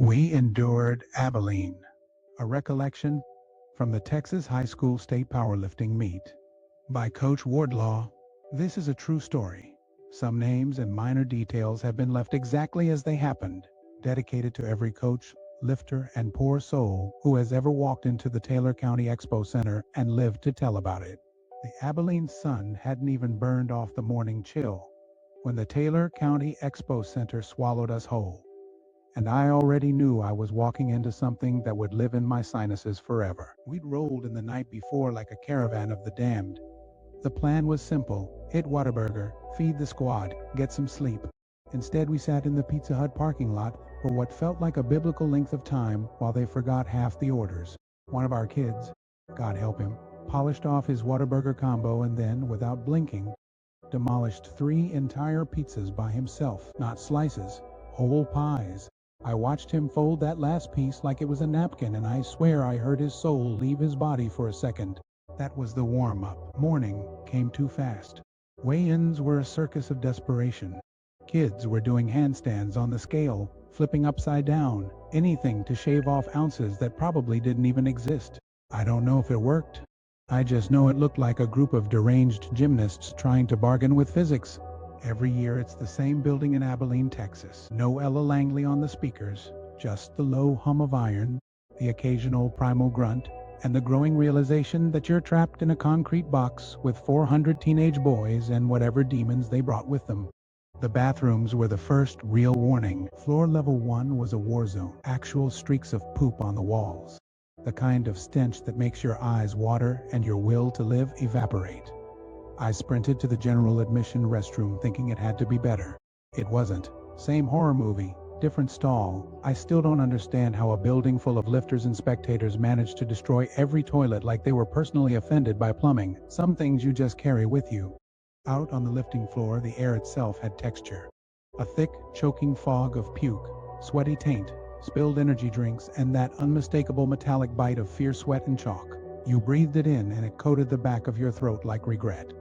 We endured Abilene, a recollection from the Texas High School State Powerlifting Meet by Coach Wardlaw. This is a true story. Some names and minor details have been left exactly as they happened, dedicated to every coach, lifter, and poor soul who has ever walked into the Taylor County Expo Center and lived to tell about it. The Abilene sun hadn't even burned off the morning chill when the Taylor County Expo Center swallowed us whole. And I already knew I was walking into something that would live in my sinuses forever. We'd rolled in the night before like a caravan of the damned. The plan was simple: hit Whataburger, feed the squad, get some sleep. Instead, we sat in the Pizza Hut parking lot for what felt like a biblical length of time while they forgot half the orders. One of our kids, God help him, polished off his Whataburger combo and then, without blinking, demolished 3 entire pizzas by himself. Not slices, whole pies. I watched him fold that last piece like it was a napkin, and I swear I heard his soul leave his body for a second. That was the warm-up. Morning came too fast. Weigh-ins were a circus of desperation. Kids were doing handstands on the scale, flipping upside down, anything to shave off ounces that probably didn't even exist. I don't know if it worked. I just know it looked like a group of deranged gymnasts trying to bargain with physics. Every year it's the same building in Abilene, Texas. No Ella Langley on the speakers, just the low hum of iron, the occasional primal grunt, and the growing realization that you're trapped in a concrete box with 400 teenage boys and whatever demons they brought with them. The bathrooms were the first real warning. Floor level 1 was a war zone. Actual streaks of poop on the walls. The kind of stench that makes your eyes water and your will to live evaporate. I sprinted to the general admission restroom thinking it had to be better. It wasn't. Same horror movie, different stall. I still don't understand how a building full of lifters and spectators managed to destroy every toilet like they were personally offended by plumbing. Some things you just carry with you. Out on the lifting floor, the air itself had texture. A thick, choking fog of puke, sweaty taint, spilled energy drinks, and that unmistakable metallic bite of fierce sweat and chalk. You breathed it in and it coated the back of your throat like regret.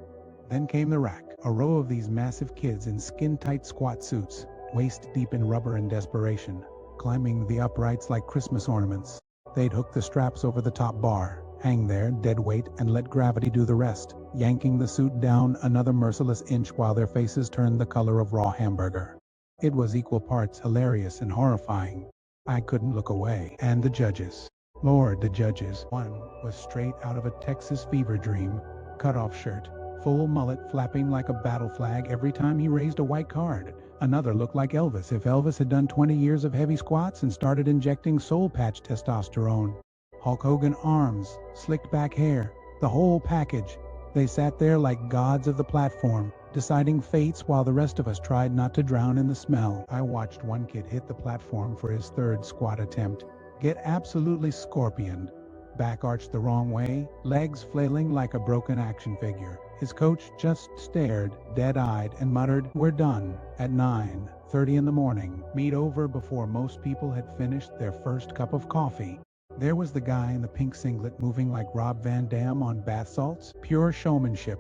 Then came the rack, a row of these massive kids in skin-tight squat suits, waist-deep in rubber and desperation, climbing the uprights like Christmas ornaments. They'd hook the straps over the top bar, hang there, dead weight, and let gravity do the rest, yanking the suit down another merciless inch while their faces turned the color of raw hamburger. It was equal parts hilarious and horrifying. I couldn't look away. And the judges. Lord, the judges. One was straight out of a Texas fever dream, cut-off shirt, full mullet flapping like a battle flag every time he raised a white card. Another looked like Elvis if Elvis had done 20 years of heavy squats and started injecting soul patch testosterone. Hulk Hogan arms, slicked back hair, the whole package. They sat there like gods of the platform, deciding fates while the rest of us tried not to drown in the smell. I watched one kid hit the platform for his 3rd squat attempt, get absolutely scorpioned, back arched the wrong way, legs flailing like a broken action figure. His coach just stared, dead-eyed, and muttered, "We're done," at 9:30 in the morning, meet over before most people had finished their first cup of coffee. There was the guy in the pink singlet moving like Rob Van Dam on bath salts, pure showmanship.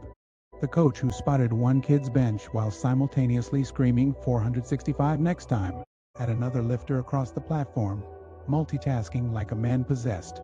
The coach who spotted one kid's bench while simultaneously screaming 465 next time at another lifter across the platform, multitasking like a man possessed.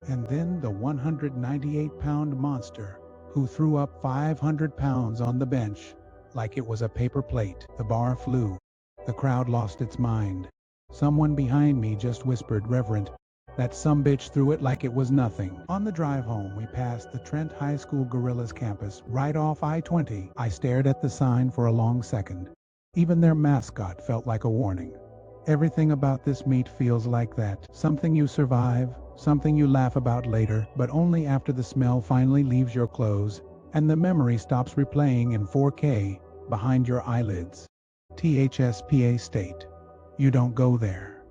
And then the 198-pound monster who threw up 500 pounds on the bench like it was a paper plate. The bar flew. The crowd lost its mind. Someone behind me just whispered, "Reverend, that sumbitch threw it like it was nothing." On the drive home, we passed the Trent High School Gorillas campus right off I-20. I stared at the sign for a long second. Even their mascot felt like a warning. Everything about this meet feels like that. Something you survive, something you laugh about later, but only after the smell finally leaves your clothes and the memory stops replaying in 4K behind your eyelids. THSPA State. You don't go there.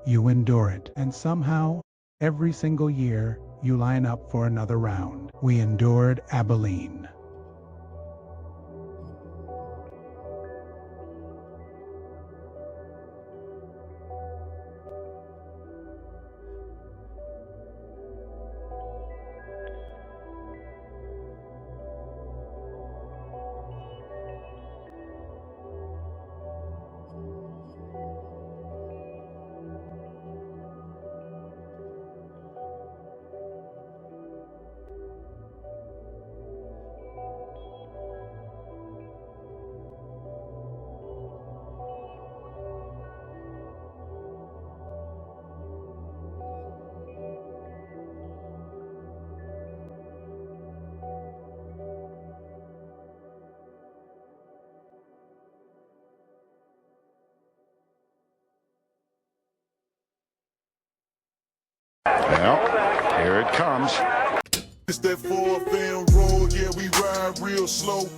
You endure it. And somehow, every single year, you line up for another round. We endured Abilene. Well, here it comes. It's that 4th road, yeah, we ride real slow.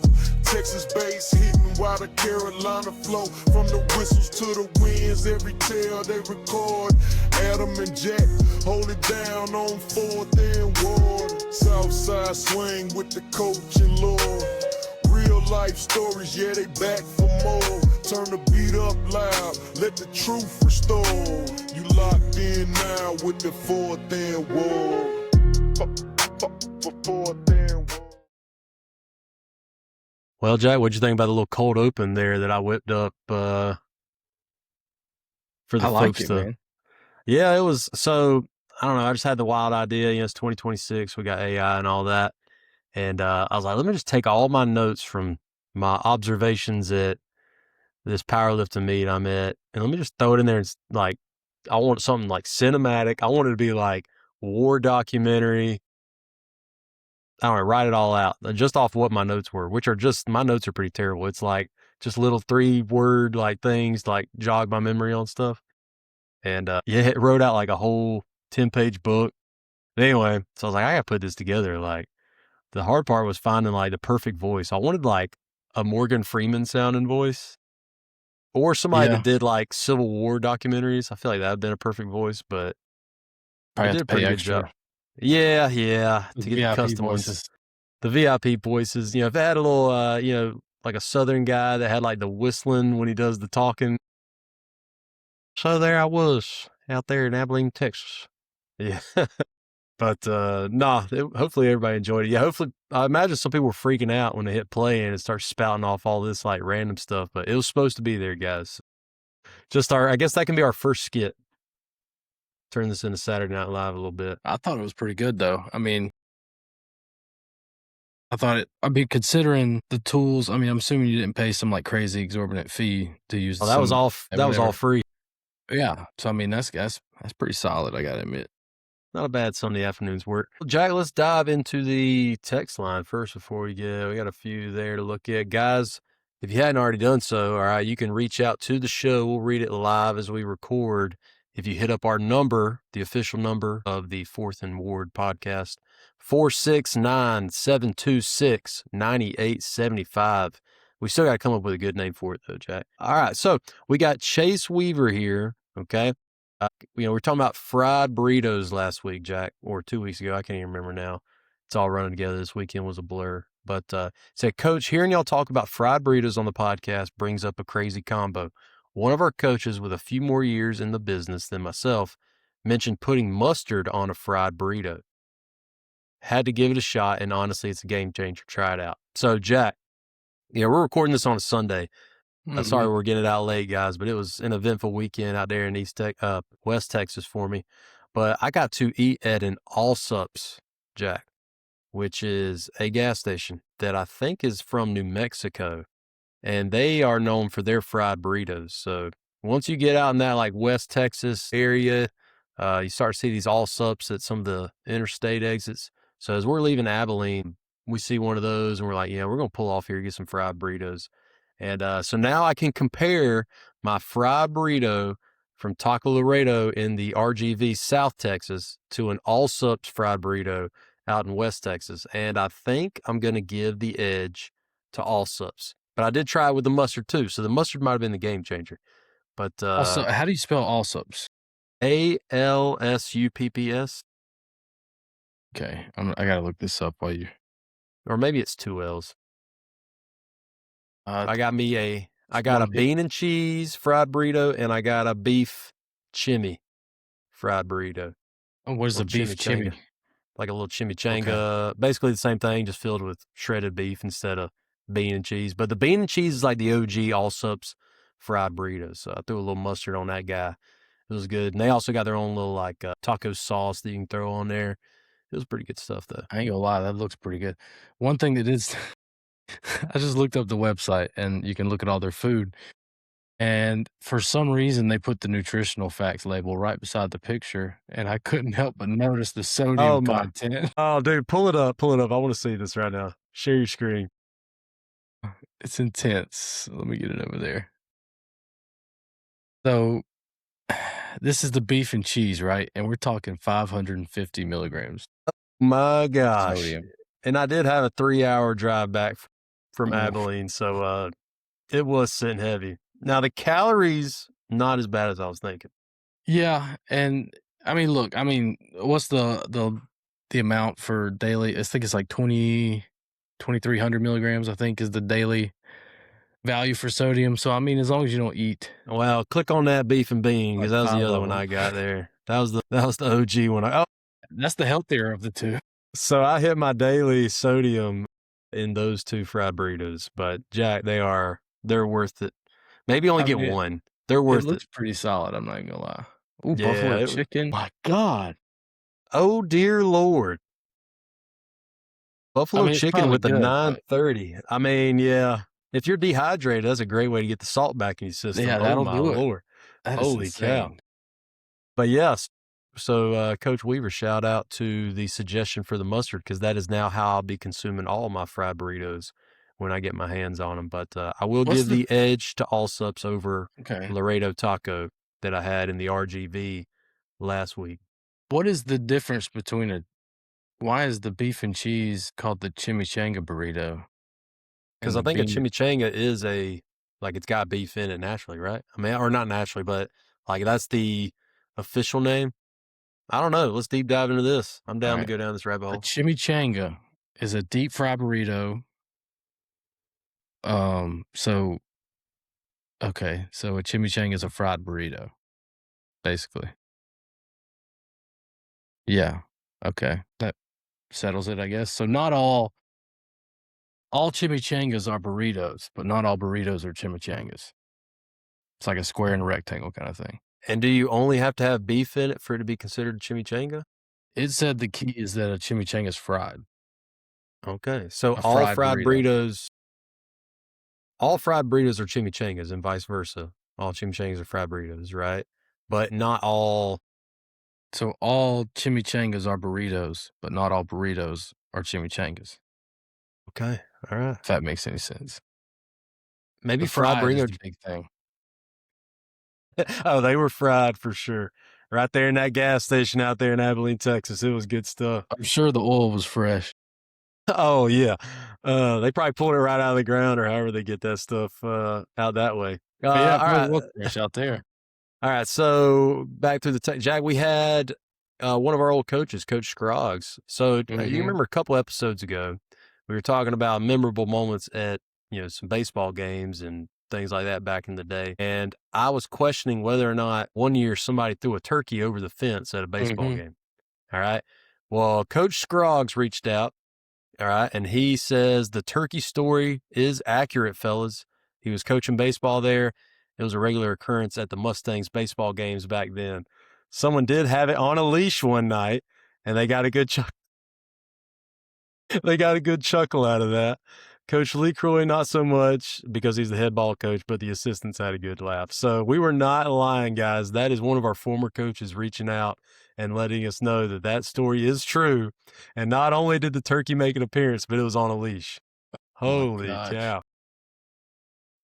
Texas bass hitting while the Carolina flow. From the whistles to the winds, every tale they record. Adam and Jack hold it down on 4th and Ward. Southside swing with the coach and Lord. Real life stories, yeah, they back for more. Turn the beat up loud, let the truth restore. You locked in now with the 4th and Ward. Well, Jack, what'd you think about the little cold open there that I whipped up for the I like folks it, to? man. Yeah, it was. So I don't know. I just had the wild idea. You know, it's 2026. We got AI and all that, and I was like, let me just take all my notes from my observations at this powerlifting meet I'm at, and let me just throw it in there. And like, I want something like cinematic. I want it to be like war documentary. I don't know, write it all out just off what my notes were, which are just, my notes are pretty terrible. It's like just little 3-word like things like jog my memory on stuff. And yeah, it wrote out like a whole 10-page book. But anyway, so I was like, I gotta put this together. Like the hard part was finding like the perfect voice. I wanted like a Morgan Freeman sounding voice or somebody Yeah, that did like Civil War documentaries. I feel like that would have been a perfect voice, but probably it have did to a pay pretty good extra. job. Yeah, to Those get the VIP custom ones. voices. The VIP voices, if they had a little, like a Southern guy that had like the whistling when he does the talking. So there I was out there in Abilene, Texas. Yeah. But, hopefully everybody enjoyed it. Yeah. Hopefully, I imagine some people were freaking out when they hit play and it starts spouting off all this like random stuff, but it was supposed to be there, guys. I guess that can be our first skit. Turn this into Saturday Night Live a little bit. I thought it was pretty good, though. I mean, considering the tools, I'm assuming you didn't pay some like crazy exorbitant fee to use Oh, that was all whatever. free. Yeah. So, that's pretty solid, I got to admit. Not a bad Sunday afternoon's work. Well, Jack, let's dive into the text line first before we got a few there to look at. Guys, if you hadn't already done so, all right, you can reach out to the show. We'll read it live as we record. If you hit up our number, the official number of the 4th and Ward podcast, 469-726-9875. We still got to come up with a good name for it, though, Jack. All right, so we got Chase Weaver here, okay? We were talking about fried burritos last week, Jack, or 2 weeks ago. I can't even remember now. It's all running together. This weekend was a blur. But said, Coach, hearing y'all talk about fried burritos on the podcast brings up a crazy combo. One of our coaches with a few more years in the business than myself mentioned putting mustard on a fried burrito. Had to give it a shot, and honestly, it's a game changer. Try it out. So, Jack, we're recording this on a Sunday. Mm-hmm. Sorry we're getting it out late, guys, but it was an eventful weekend out there in West Texas for me. But I got to eat at an Allsups, Jack, which is a gas station that I think is from New Mexico, and they are known for their fried burritos. So once you get out in that like West Texas area, you start to see these Allsups at some of the interstate exits. So as we're leaving Abilene, we see one of those, and we're like, we're gonna pull off here and get some fried burritos. And so now I can compare my fried burrito from Taco Laredo in the RGV South Texas to an Allsups fried burrito out in West Texas. And I think I'm going to give the edge to Allsups. But I did try it with the mustard too. So the mustard might have been the game changer. But Also, how do you spell Allsups? Allsupps. Okay. I got to look this up while you. Or maybe it's 2 L's. I got a bean and cheese fried burrito, and I got a beef chimmy fried burrito. Oh, what is a beef chimmy? Like a little chimichanga. Okay. Basically the same thing, just filled with shredded beef instead of bean and cheese. But the bean and cheese is like the OG Allsups fried burritos. So I threw a little mustard on that guy. It was good. And they also got their own little like taco sauce that you can throw on there. It was pretty good stuff, though. I ain't gonna lie, that looks pretty good. One thing that is, I just looked up the website, and you can look at all their food. And for some reason, they put the nutritional facts label right beside the picture, and I couldn't help but notice the sodium content. Oh, dude, pull it up. I want to see this right now. Share your screen. It's intense. Let me get it over there. So, this is the beef and cheese, right? And we're talking 550 milligrams My of gosh. sodium. And I did have a 3-hour drive back from Oof. Abilene, so it was sitting heavy. Now the calories not as bad as I was thinking. Yeah, and I mean, look, I mean, what's the amount for daily? I think it's like 2,300 milligrams, I think, is the daily value for sodium. So I mean, as long as you don't eat Well, click on that beef and bean because like that was 5 the other of one them. I got there. That was the OG one. That's the healthier of the two. So I hit my daily sodium in those 2 fried burritos, but Jack, they're worth it. Maybe only I get mean, one. They're it worth it. looks pretty solid, I'm not gonna lie. Ooh, Yeah. buffalo chicken. My God. Oh dear Lord. I Buffalo mean, it's chicken probably with the good, but 930. I mean, yeah. If you're dehydrated, that's a great way to get the salt back in your system. yeah, Oh that'll my do it. Lord. That is Holy cow. insane. But yes, so Coach Weaver, shout out to the suggestion for the mustard because that is now how I'll be consuming all my fried burritos when I get my hands on them. But I will What's give the the edge to Allsup's over Okay. Laredo Taco that I had in the RGV last week. What is the difference between why is the beef and cheese called the chimichanga burrito? Because And I the think a bean chimichanga is like it's got beef in it naturally, right? I mean, or not naturally, but like that's the official name. I don't know. Let's deep dive into this. I'm down to Alright. go down this rabbit A hole. chimichanga is a deep fried burrito. So okay, so a chimichanga is a fried burrito, basically. Yeah. Okay. That settles it, I guess. So not all chimichangas are burritos, but not all burritos are chimichangas. It's like a square and a rectangle kind of thing. And do you only have to have beef in it for it to be considered a chimichanga? It said the key is that a chimichanga is fried, Okay. So a fried burrito. all fried burritos are chimichangas and vice versa. All chimichangas are fried burritos, right? But not all. So all chimichangas are burritos, but not all burritos are chimichangas, Okay. All right. if that makes any sense. Maybe The fried fried is burrito. the big thing. Oh, they were fried for sure. Right there in that gas station out there in Abilene, Texas. It was good stuff. I'm sure the oil was fresh. Oh yeah. They probably pulled it right out of the ground or however they get that stuff out that way. But yeah, it All probably right. was fresh out there. All right. So back to the Jack, we had one of our old coaches, Coach Scroggs. So you Mhm. remember a couple episodes ago, we were talking about memorable moments at, some baseball games and things like that back in the day. And I was questioning whether or not one year somebody threw a turkey over the fence at a baseball Mhm. game. All right. Well, Coach Scroggs reached out. All right. And he says the turkey story is accurate, fellas. He was coaching baseball there. It was a regular occurrence at the Mustangs baseball games back then. Someone did have it on a leash one night, and they got a good they got a good chuckle out of that. Coach Lee Croy, not so much because he's the head ball coach, but the assistants had a good laugh. So we were not lying, guys. That is one of our former coaches reaching out and letting us know that that story is true. And not only did the turkey make an appearance, but it was on a leash. Oh my Holy gosh. cow.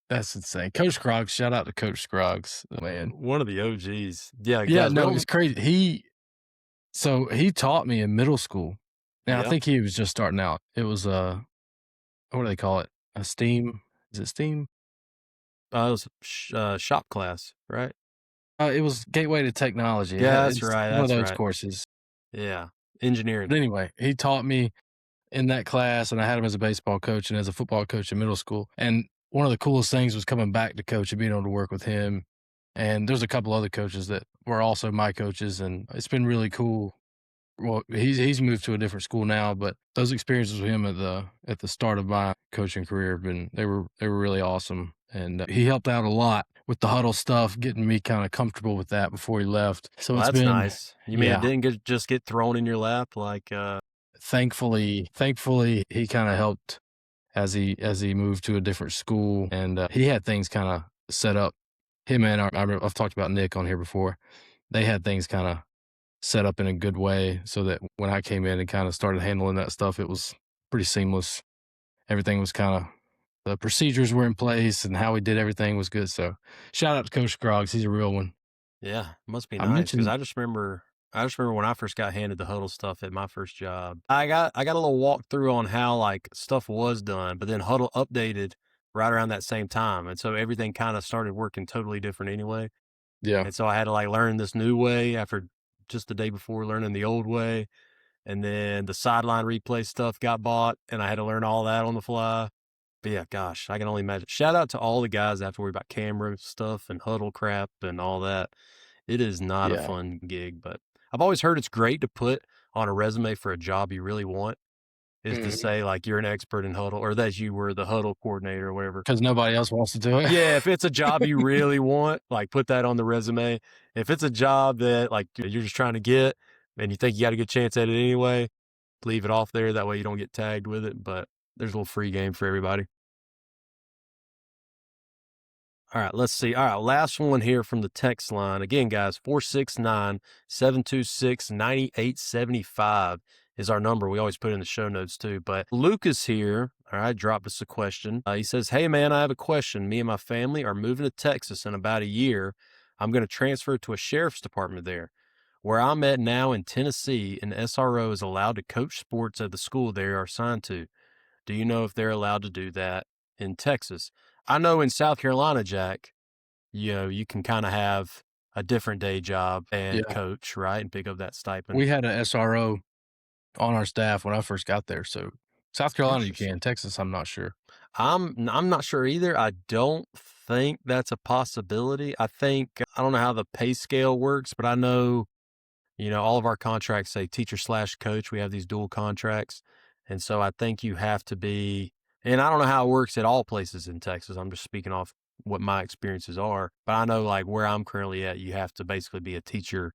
That's insane. Coach Scroggs, shout out to Coach Scroggs, man. One of the OGs. Yeah, Yeah, guys. no, it's crazy. He taught me in middle school. Now I Yeah. think he was just starting out. It was what do they call it? A STEAM? Is it STEAM? It was shop class, right? It was Gateway to Technology. Yeah, that's It's right. one of That's those right. courses. Yeah. Engineering. But anyway, he taught me in that class, and I had him as a baseball coach and as a football coach in middle school. And one of the coolest things was coming back to coach and being able to work with him. And there's a couple other coaches that were also my coaches, and it's been really cool. Well, he's moved to a different school now, but those experiences with him at the start of my coaching career they were really awesome. And he helped out a lot with the huddle stuff, getting me kind of comfortable with that before he left. So Well, it's that's been nice. You mean it didn't just get thrown in your lap like thankfully he kind of helped as he moved to a different school, and he had things kind of set up. Him and I've talked about Nick on here before. They had things kind of set up in a good way so that when I came in and kind of started handling that stuff, it was pretty seamless. Everything was kind of, the procedures were in place and how we did everything was good. So shout out to Coach Scroggs. He's a real one. Yeah, must be I nice because mentioned I just remember when I first got handed the huddle stuff at my first job. I got a little walkthrough on how like stuff was done, but then huddle updated right around that same time, and so everything kind of started working totally different anyway. yeah, And so I had to like learn this new way after just the day before learning the old way, and then the sideline replay stuff got bought, and I had to learn all that on the fly. But yeah, gosh, I can only imagine. Shout out to all the guys that have to worry about camera stuff and huddle crap and all that. It is not a yeah, fun gig, but I've always heard it's great to put on a resume for a job you really want is to mhm, say like you're an expert in huddle or that you were the huddle coordinator or whatever. 'cause nobody else wants to do it. Yeah, if it's a job you really want, like put that on the resume. If it's a job that like you're just trying to get and you think you got a good chance at it anyway, leave it off there. That way you don't get tagged with it. But there's a little free game for everybody. All right, let's see. All right, last one here from the text line. Again, guys, 469-726-9875 is our number. We always put it in the show notes too. But Lucas here, all right, dropped us a question. He says, "Hey, man, I have a question. Me and my family are moving to Texas in about a year. I'm going to transfer to a sheriff's department there. Where I'm at now in Tennessee, an SRO is allowed to coach sports at the school they are assigned to. Do you know if they're allowed to do that in Texas? I know in South Carolina, Jack, you know, you can kind of have a different day job and Yeah, coach, right? And pick up that stipend. we had a SRO on our staff when I first got there, so South Carolina you Interesting. can, Texas, I'm not sure. I'm not sure either. I don't think that's a possibility. I don't know how the pay scale works, but I know, you know, all of our contracts say teacher slash coach. We have these dual contracts. And so I think you have to be, and I don't know how it works at all places in Texas. I'm just speaking off what my experiences are. But I know like where I'm currently at, you have to basically be a teacher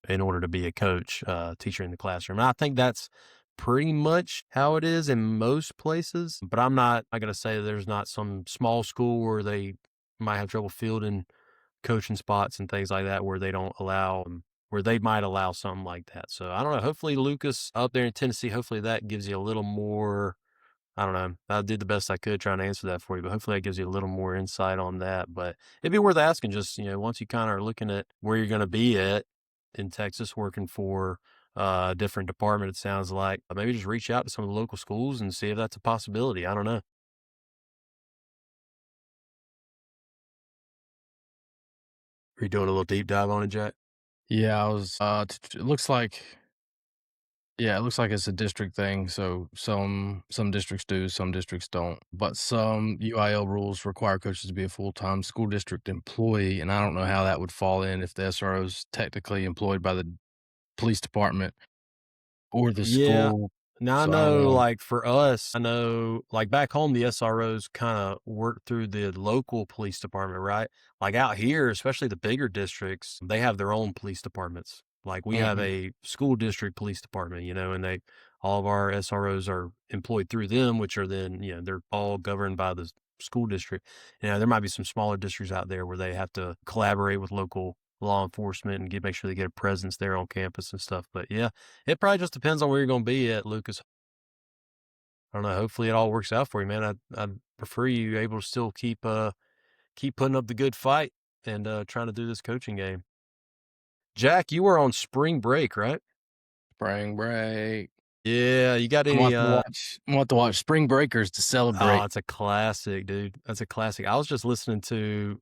in order to be a coach, teacher in the classroom. And I think that's pretty much how it is in most places. But I'm going to say there's not some small school where they might have trouble fielding coaching spots and things like that where they don't allow where they might allow something like that. So I don't know. Hopefully, Lucas up there in Tennessee, hopefully that gives you a little more. I don't know. I did the best I could trying to answer that for you, but hopefully that gives you a little more insight on that. But it'd be worth asking just, you know, once you kind of are looking at where you're going to be at in Texas working for a different department, it sounds like maybe just reach out to some of the local schools and see if that's a possibility. I don't know. Are you doing a little deep dive on it, Jack? Yeah, I was, it looks like yeah, it looks like it's a district thing, so some districts do, some districts don't, but some UIL rules require coaches to be a full-time school district employee, and I don't know how that would fall in if the SRO is technically employed by the police department or the Yeah. school, Now I so I don't know, know. like for us, I know, like back home, the SROs kind of work through the local police department, right? Like out here, especially the bigger districts, they have their own police departments. Like we have Mhm. a school district police department, you know, and all of our SROs are employed through them, which are then, you know, they're all governed by the school district. You know, there might be some smaller districts out there where they have to collaborate with local law enforcement and make sure they get a presence there on campus and stuff. But yeah, it probably just depends on where you're going to be at, Lucas. I don't know. Hopefully, it all works out for you, man. I'd prefer you able to still keep putting up the good fight and trying to do this coaching game. Jack, you were on spring break, right? Spring break. Yeah. You got I'm gonna any? have to watch I'm gonna have to watch Spring Breakers to Oh, celebrate. it's a classic, dude. That's a classic. I was just listening to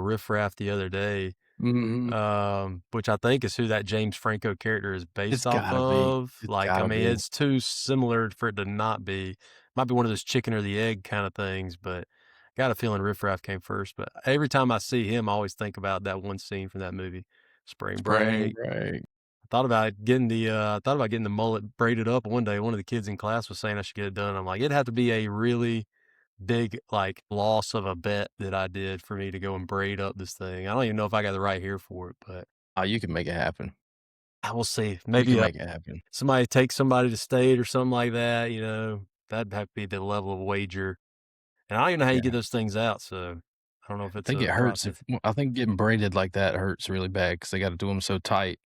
Riff Raff the other day, Mhm. which I think is who that James Franco character is It's based off gotta be. of. It's Like, I gotta mean, be. it's too similar for it to not be. Might be one of those chicken or the egg kind of things, but got a feeling Riff Raff came first. But every time I see him, I always think about that one scene from that movie, Spring Spring Break. break. I thought about getting the mullet braided up one day. One of the kids in class was saying I should get it done. I'm like, it'd have to be a really big like loss of a bet that I did for me to go and braid up this thing. I don't even know if I got the right hair for it, but Oh, you can make it happen. I will see. You can Maybe make it happen. somebody take somebody to state or something like that. You know, that'd have to be the level of wager. And I don't even know how you get Yeah. those things out. So I don't know if I it's think a it hurts process. if I think getting braided like that hurts really bad because they gotta do them so tight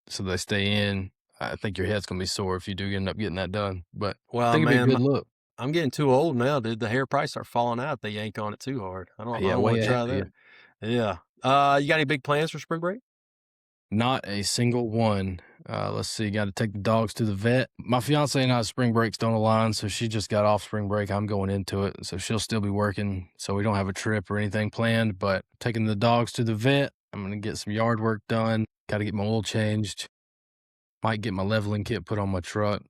so they stay in. I think your head's gonna be sore if you do end up getting that done, but I Well, think it'd be a man, good look. I'm getting too old now, dude. The hair probably start falling out if they yank on it too hard. I Yeah, don't way want to ahead try of you. that. Yeah. You got any big plans for spring break? Not a single one. Let's see, got to take the dogs to the vet. My fiance and I's spring breaks don't align, so she just got off spring break. I'm going into it, so she'll still be working. So we don't have a trip or anything planned, but taking the dogs to the vet. I'm going to get some yard work done. Got to get my oil changed. Might get my leveling kit put on my truck.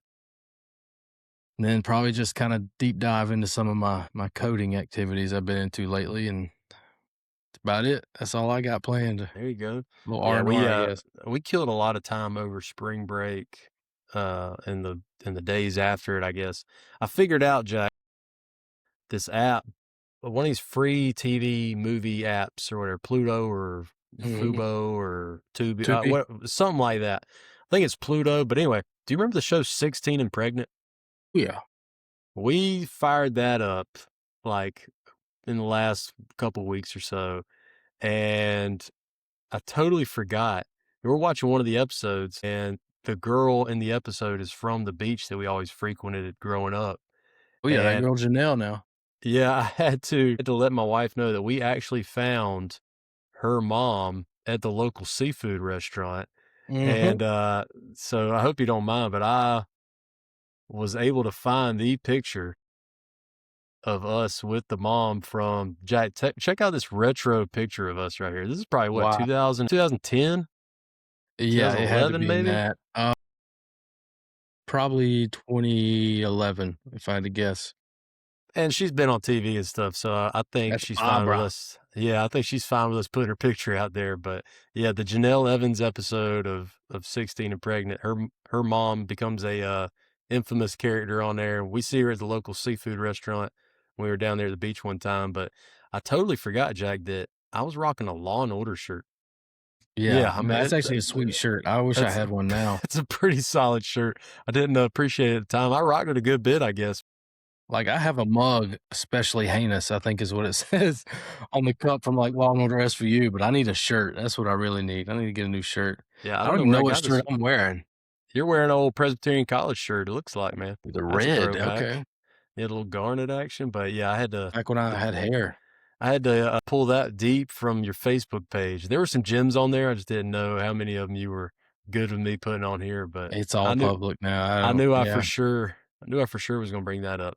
And then probably just kind of deep dive into some of my coding activities I've been into lately, and that's about it. That's all I got planned. There you go. A little Yeah, R&R, I guess. we killed a lot of time over spring break, in the days after it, I guess. I figured out, Jack, this app, one of these free TV movie apps or whatever, Pluto or Mhm. Fubo or Tubi, Tubi. something like that. I think it's Pluto, but anyway, do you remember the show 16 and Pregnant? Yeah. We fired that up like in the last couple weeks or so, and I totally forgot. We were watching one of the episodes, and the girl in the episode is from the beach that we always frequented growing up. Oh, yeah, that And girl Janelle now. yeah, I had to let my wife know that we actually found her mom at the local seafood restaurant. Mhm. And so I hope you don't mind, but I was able to find the picture of us with the mom from Jack. Check out this retro picture of us right here. This is probably what, Wow. 2010, Yeah, it had to 2011 be in maybe? that. Probably 2011, if I had to guess. And she's been on TV and stuff, so I think That's she's fine with Barbara. us. Yeah, I think she's fine with us putting her picture out there. But yeah, the Janelle Evans episode of 16 and Pregnant, her mom becomes a infamous character on there. We see her at the local seafood restaurant when we were down there at the beach one time. But I totally forgot, Jack, that I was rocking a Law and Order shirt. Yeah, Yeah, I mean that's actually a sweet shirt. I wish I that's had one now. that's a pretty solid shirt. I didn't appreciate it at the time. I rocked it a good bit, I guess. Like, I have a mug, especially heinous, I think is what it says on the cup from, like, Law& Order SVU, but I need a shirt. That's what I really need. I need to get a new shirt. Yeah, I I don't don't know even where know I what got this. shirt I'm wearing. You're wearing an old Presbyterian College shirt, it looks like, man. The That's a red, throwback. okay. Yeah, a little garnet action, but yeah, Back when I had hair. I had to pull that deep from your Facebook page. There were some gems on there. I just didn't know how many of them you were good with me putting on here, but It's I all knew public now. I I don't knew yeah. I knew I for sure was gonna bring that up.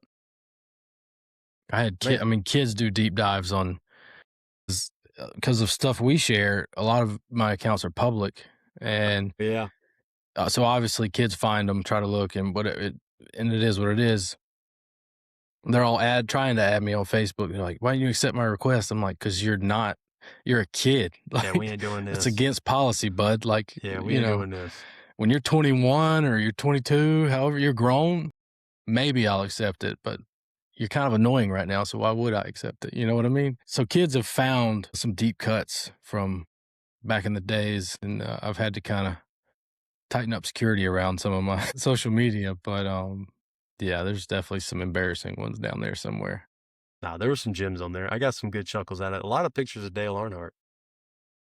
I had Man, kids do deep dives on because of stuff we share. A lot of my accounts are public, and yeah. so obviously kids find them, try to look, and and it is what it is. They're all trying to add me on Facebook. They're like, "Why didn't you accept my request?" I'm like, "Cause you're not. You're a kid. Yeah, we Like, ain't doing it's this. against policy, bud. Like, Yeah, we you ain't know, doing this. when you're 21 or you're 22, however you're grown, maybe I'll accept it, but you're kind of annoying right now, so why would I accept it? You know what I mean?" So kids have found some deep cuts from back in the days, and I've had to kind of tighten up security around some of my social media, but yeah, there's definitely some embarrassing ones down there somewhere. Nah, there were some gems on there. I got some good chuckles at it. A lot of pictures of Dale Earnhardt.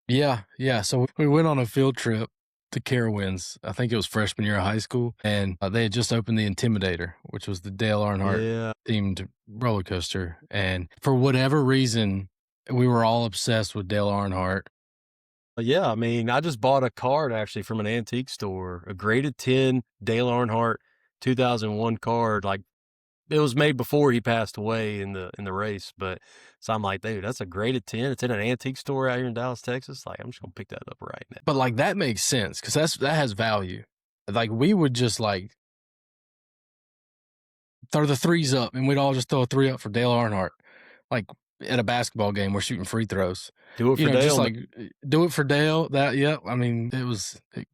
Yeah, yeah. So we went on a field trip to Carowinds. I think it was freshman year of high school, and they had just opened the Intimidator, which was the Dale Earnhardt Yeah. themed roller coaster. And for whatever reason, we were all obsessed with Dale Earnhardt. Yeah, I mean, I just bought a card actually from an antique store, a graded 10 Dale Earnhardt 2001 card. Like it was made before he passed away in the race, but so I'm like, dude, that's a graded 10. It's in an antique store out here in Dallas, Texas. Like I'm just gonna pick that up right now. But like that makes sense because that has value. Like we would just like throw the threes up, and we'd all just throw a three up for Dale Earnhardt. Like at a basketball game, we're shooting free throws. Do it for Just Dale. like do it for Dale. Yeah. I mean,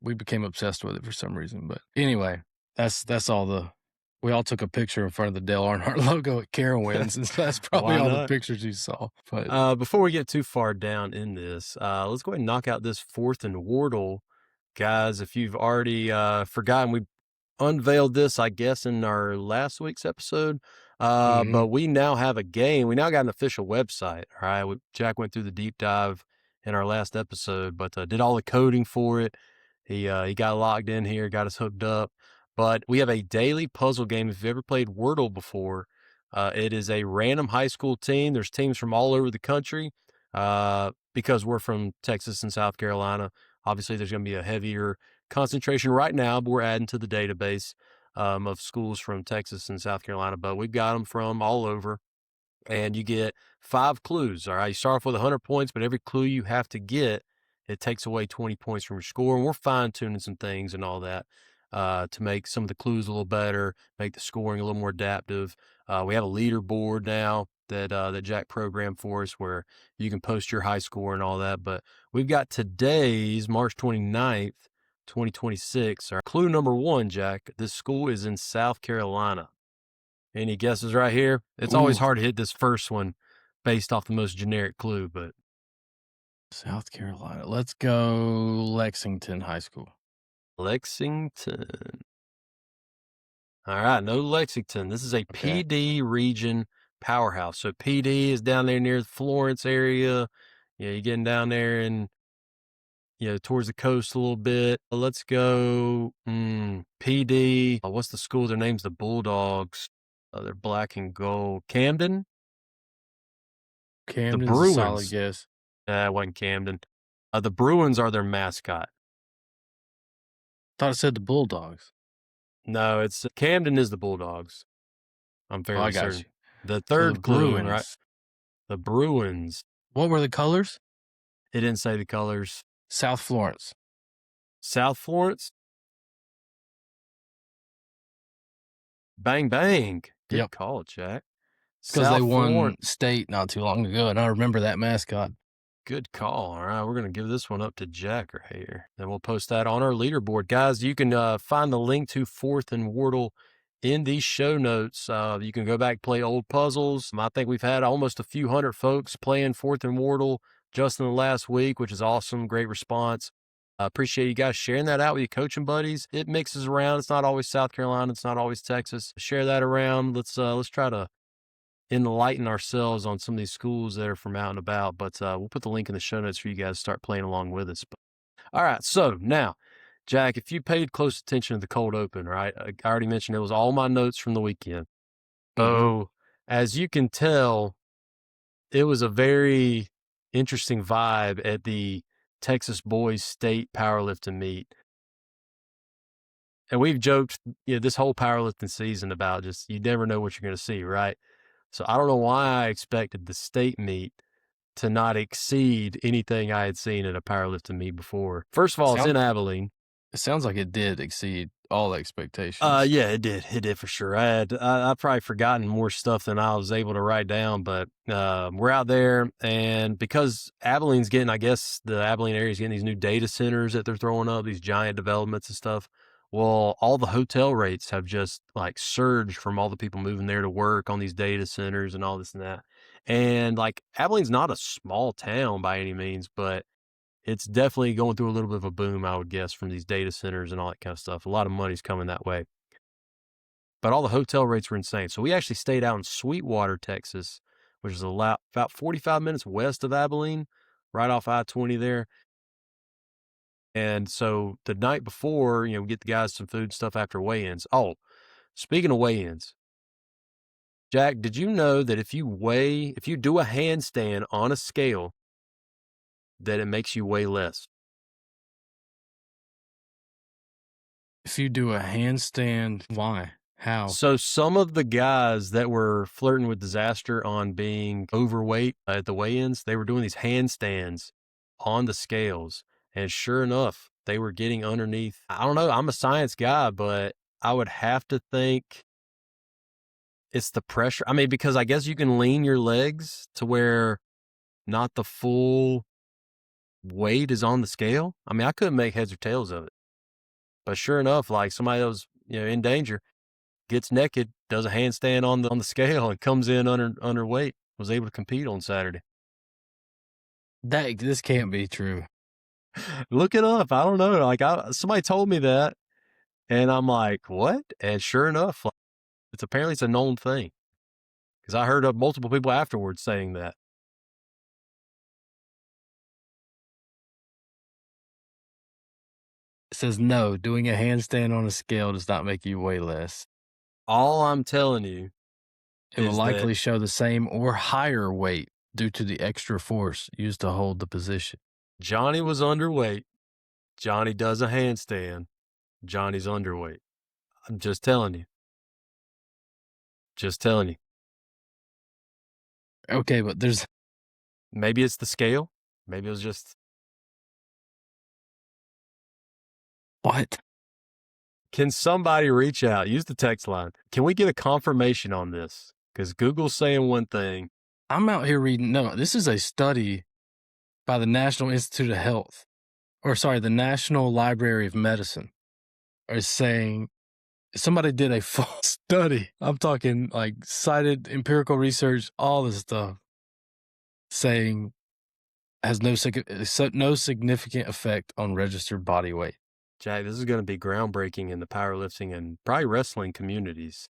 we became obsessed with it for some reason. But anyway, that's all we all took a picture in front of the Dale Earnhardt logo at Carowinds, and that's probably Why all the not? pictures you saw. But Before we get too far down in this, let's go ahead and knock out this fourth and Wardle. Guys, if you've already forgotten, we unveiled this, I guess, in our last week's episode. Mhm. But we now have a game. We now got an official website. All right. Jack went through the deep dive in our last episode, but did all the coding for it. He got logged in here, got us hooked up. But we have a daily puzzle game. If you've ever played Wordle before, it is a random high school team. There's teams from all over the country. because we're from Texas and South Carolina. Obviously, there's going to be a heavier concentration right now, but we're adding to the database of schools from Texas and South Carolina. But we've got them from all over, and you get 5 clues. All right, you start off with 100 points, but every clue you have to get, it takes away 20 points from your score. And we're fine tuning some things and all that to make some of the clues a little better, make the scoring a little more adaptive. We have a leaderboard now that Jack programmed for us where you can post your high score and all that. But we've got today's March 29th, 2026. Our clue number 1, Jack. This school is in South Carolina. Any guesses right here? It's always Ooh. hard to hit this first one based off the most generic clue, but South Carolina. Let's go Lexington High School. Lexington. All right, no Lexington. This is a Okay. PD region powerhouse. So PD is down there near the Florence area. You're getting down there and towards the coast a little bit. Let's go PD. What's the school? Their name's the Bulldogs. They're black and gold. Camden? The Camden's a solid Bruins. guess. It wasn't Camden. The Bruins are their mascot. Thought it said the Bulldogs. No, it's Camden is the Bulldogs. I'm Oh, fairly I got certain. you. The So third the clue, Bruins. right? The Bruins. What were the colors? It didn't say the colors. South Florence. South Florence. Bang bang. Good Yep. call, Jack. Because they South won Florence. state not too long ago, and I remember that mascot. Good call. All right, we're going to give this one up to Jack right here. Then we'll post that on our leaderboard. Guys, you can find the link to Fourth and Wardle in these show notes. You can go back, play old puzzles. I think we've had almost a few hundred folks playing Fourth and Wardle just in the last week, which is awesome. Great response. I appreciate you guys sharing that out with your coaching buddies. It mixes around. It's not always South Carolina. It's not always Texas. Share that around. Let's try to enlighten ourselves on some of these schools that are from out and about. But we'll put the link in the show notes for you guys to start playing along with us. But, all right. So now, Jack, if you paid close attention to the cold open, right? I already mentioned it was all my notes from the weekend. So as you can tell, it was a very interesting vibe at the Texas Boys State Powerlifting Meet. And we've joked this whole powerlifting season about just you never know what you're going to see, right? So I don't know why I expected the state meet to not exceed anything I had seen at a powerlifting meet before. First of all, it's in Abilene. It sounds like it did exceed all expectations. Yeah, it did. It did for sure. I probably forgotten more stuff than I was able to write down, but we're out there, and because Abilene's getting, I guess the Abilene area is getting these new data centers that they're throwing up, these giant developments and stuff. Well, all the hotel rates have just like surged from all the people moving there to work on these data centers and all this and that. And like Abilene's not a small town by any means, but it's definitely going through a little bit of a boom, I would guess, from these data centers and all that kind of stuff. A lot of money's coming that way. But all the hotel rates were insane. So we actually stayed out in Sweetwater, Texas, which is about 45 minutes west of Abilene, right off I-20 there. And so the night before, we get the guys some food and stuff after weigh-ins. Oh, speaking of weigh-ins, Jack, did you know that if you do a handstand on a scale, that it makes you weigh less? If you do a handstand, why? How? So some of the guys that were flirting with disaster on being overweight at the weigh-ins, they were doing these handstands on the scales. And sure enough, they were getting underneath. I don't know. I'm a science guy, but I would have to think it's the pressure. I mean, because I guess you can lean your legs to where not the full weight is on the scale. I mean, I couldn't make heads or tails of it. But sure enough, like somebody that was in danger gets naked, does a handstand on the scale, and comes in underweight. Was able to compete on Saturday. This can't be true. Look it up. I don't know. Like somebody told me that, and I'm like, what? And sure enough, apparently it's a known thing because I heard of multiple people afterwards saying that. It says no, doing a handstand on a scale does not make you weigh less. All I'm telling you It will likely show the same or higher weight due to the extra force used to hold the position. Johnny was underweight. Johnny does a handstand. Johnny's underweight. I'm just telling you. Just telling you. Okay, but there's Maybe it's the scale. Maybe it was just. what? Can somebody reach out? Use the text line. Can we get a confirmation on this? Because Google's saying one thing. I'm out here reading. No, this is a study by the National Institute of Health, the National Library of Medicine, is saying somebody did a full study. I'm talking like cited empirical research, all this stuff, saying has no significant effect on registered body weight. Jack, this is going to be groundbreaking in the powerlifting and probably wrestling communities.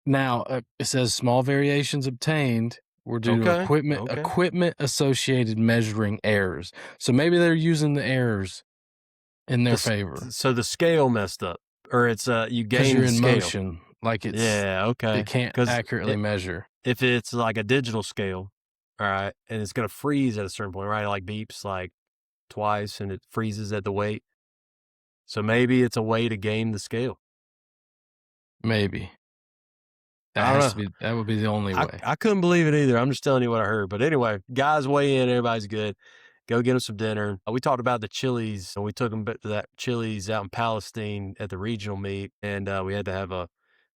Now, it says small variations obtained were due to equipment associated measuring errors. So maybe they're using the errors in their favor. So the scale messed up, or it's you gain you're the in scale. Motion, like it's They can't accurately measure. If it's like a digital scale, all right, and it's going to freeze at a certain point, right? It like beeps like twice, and it freezes at the weight. So maybe it's a way to game the scale. Maybe. That would be the only way. I couldn't believe it either. I'm just telling you what I heard. But anyway, guys weigh in. Everybody's good. Go get them some dinner. We talked about the Chili's, and we took them to that Chili's out in Palestine at the regional meet, and we had to have a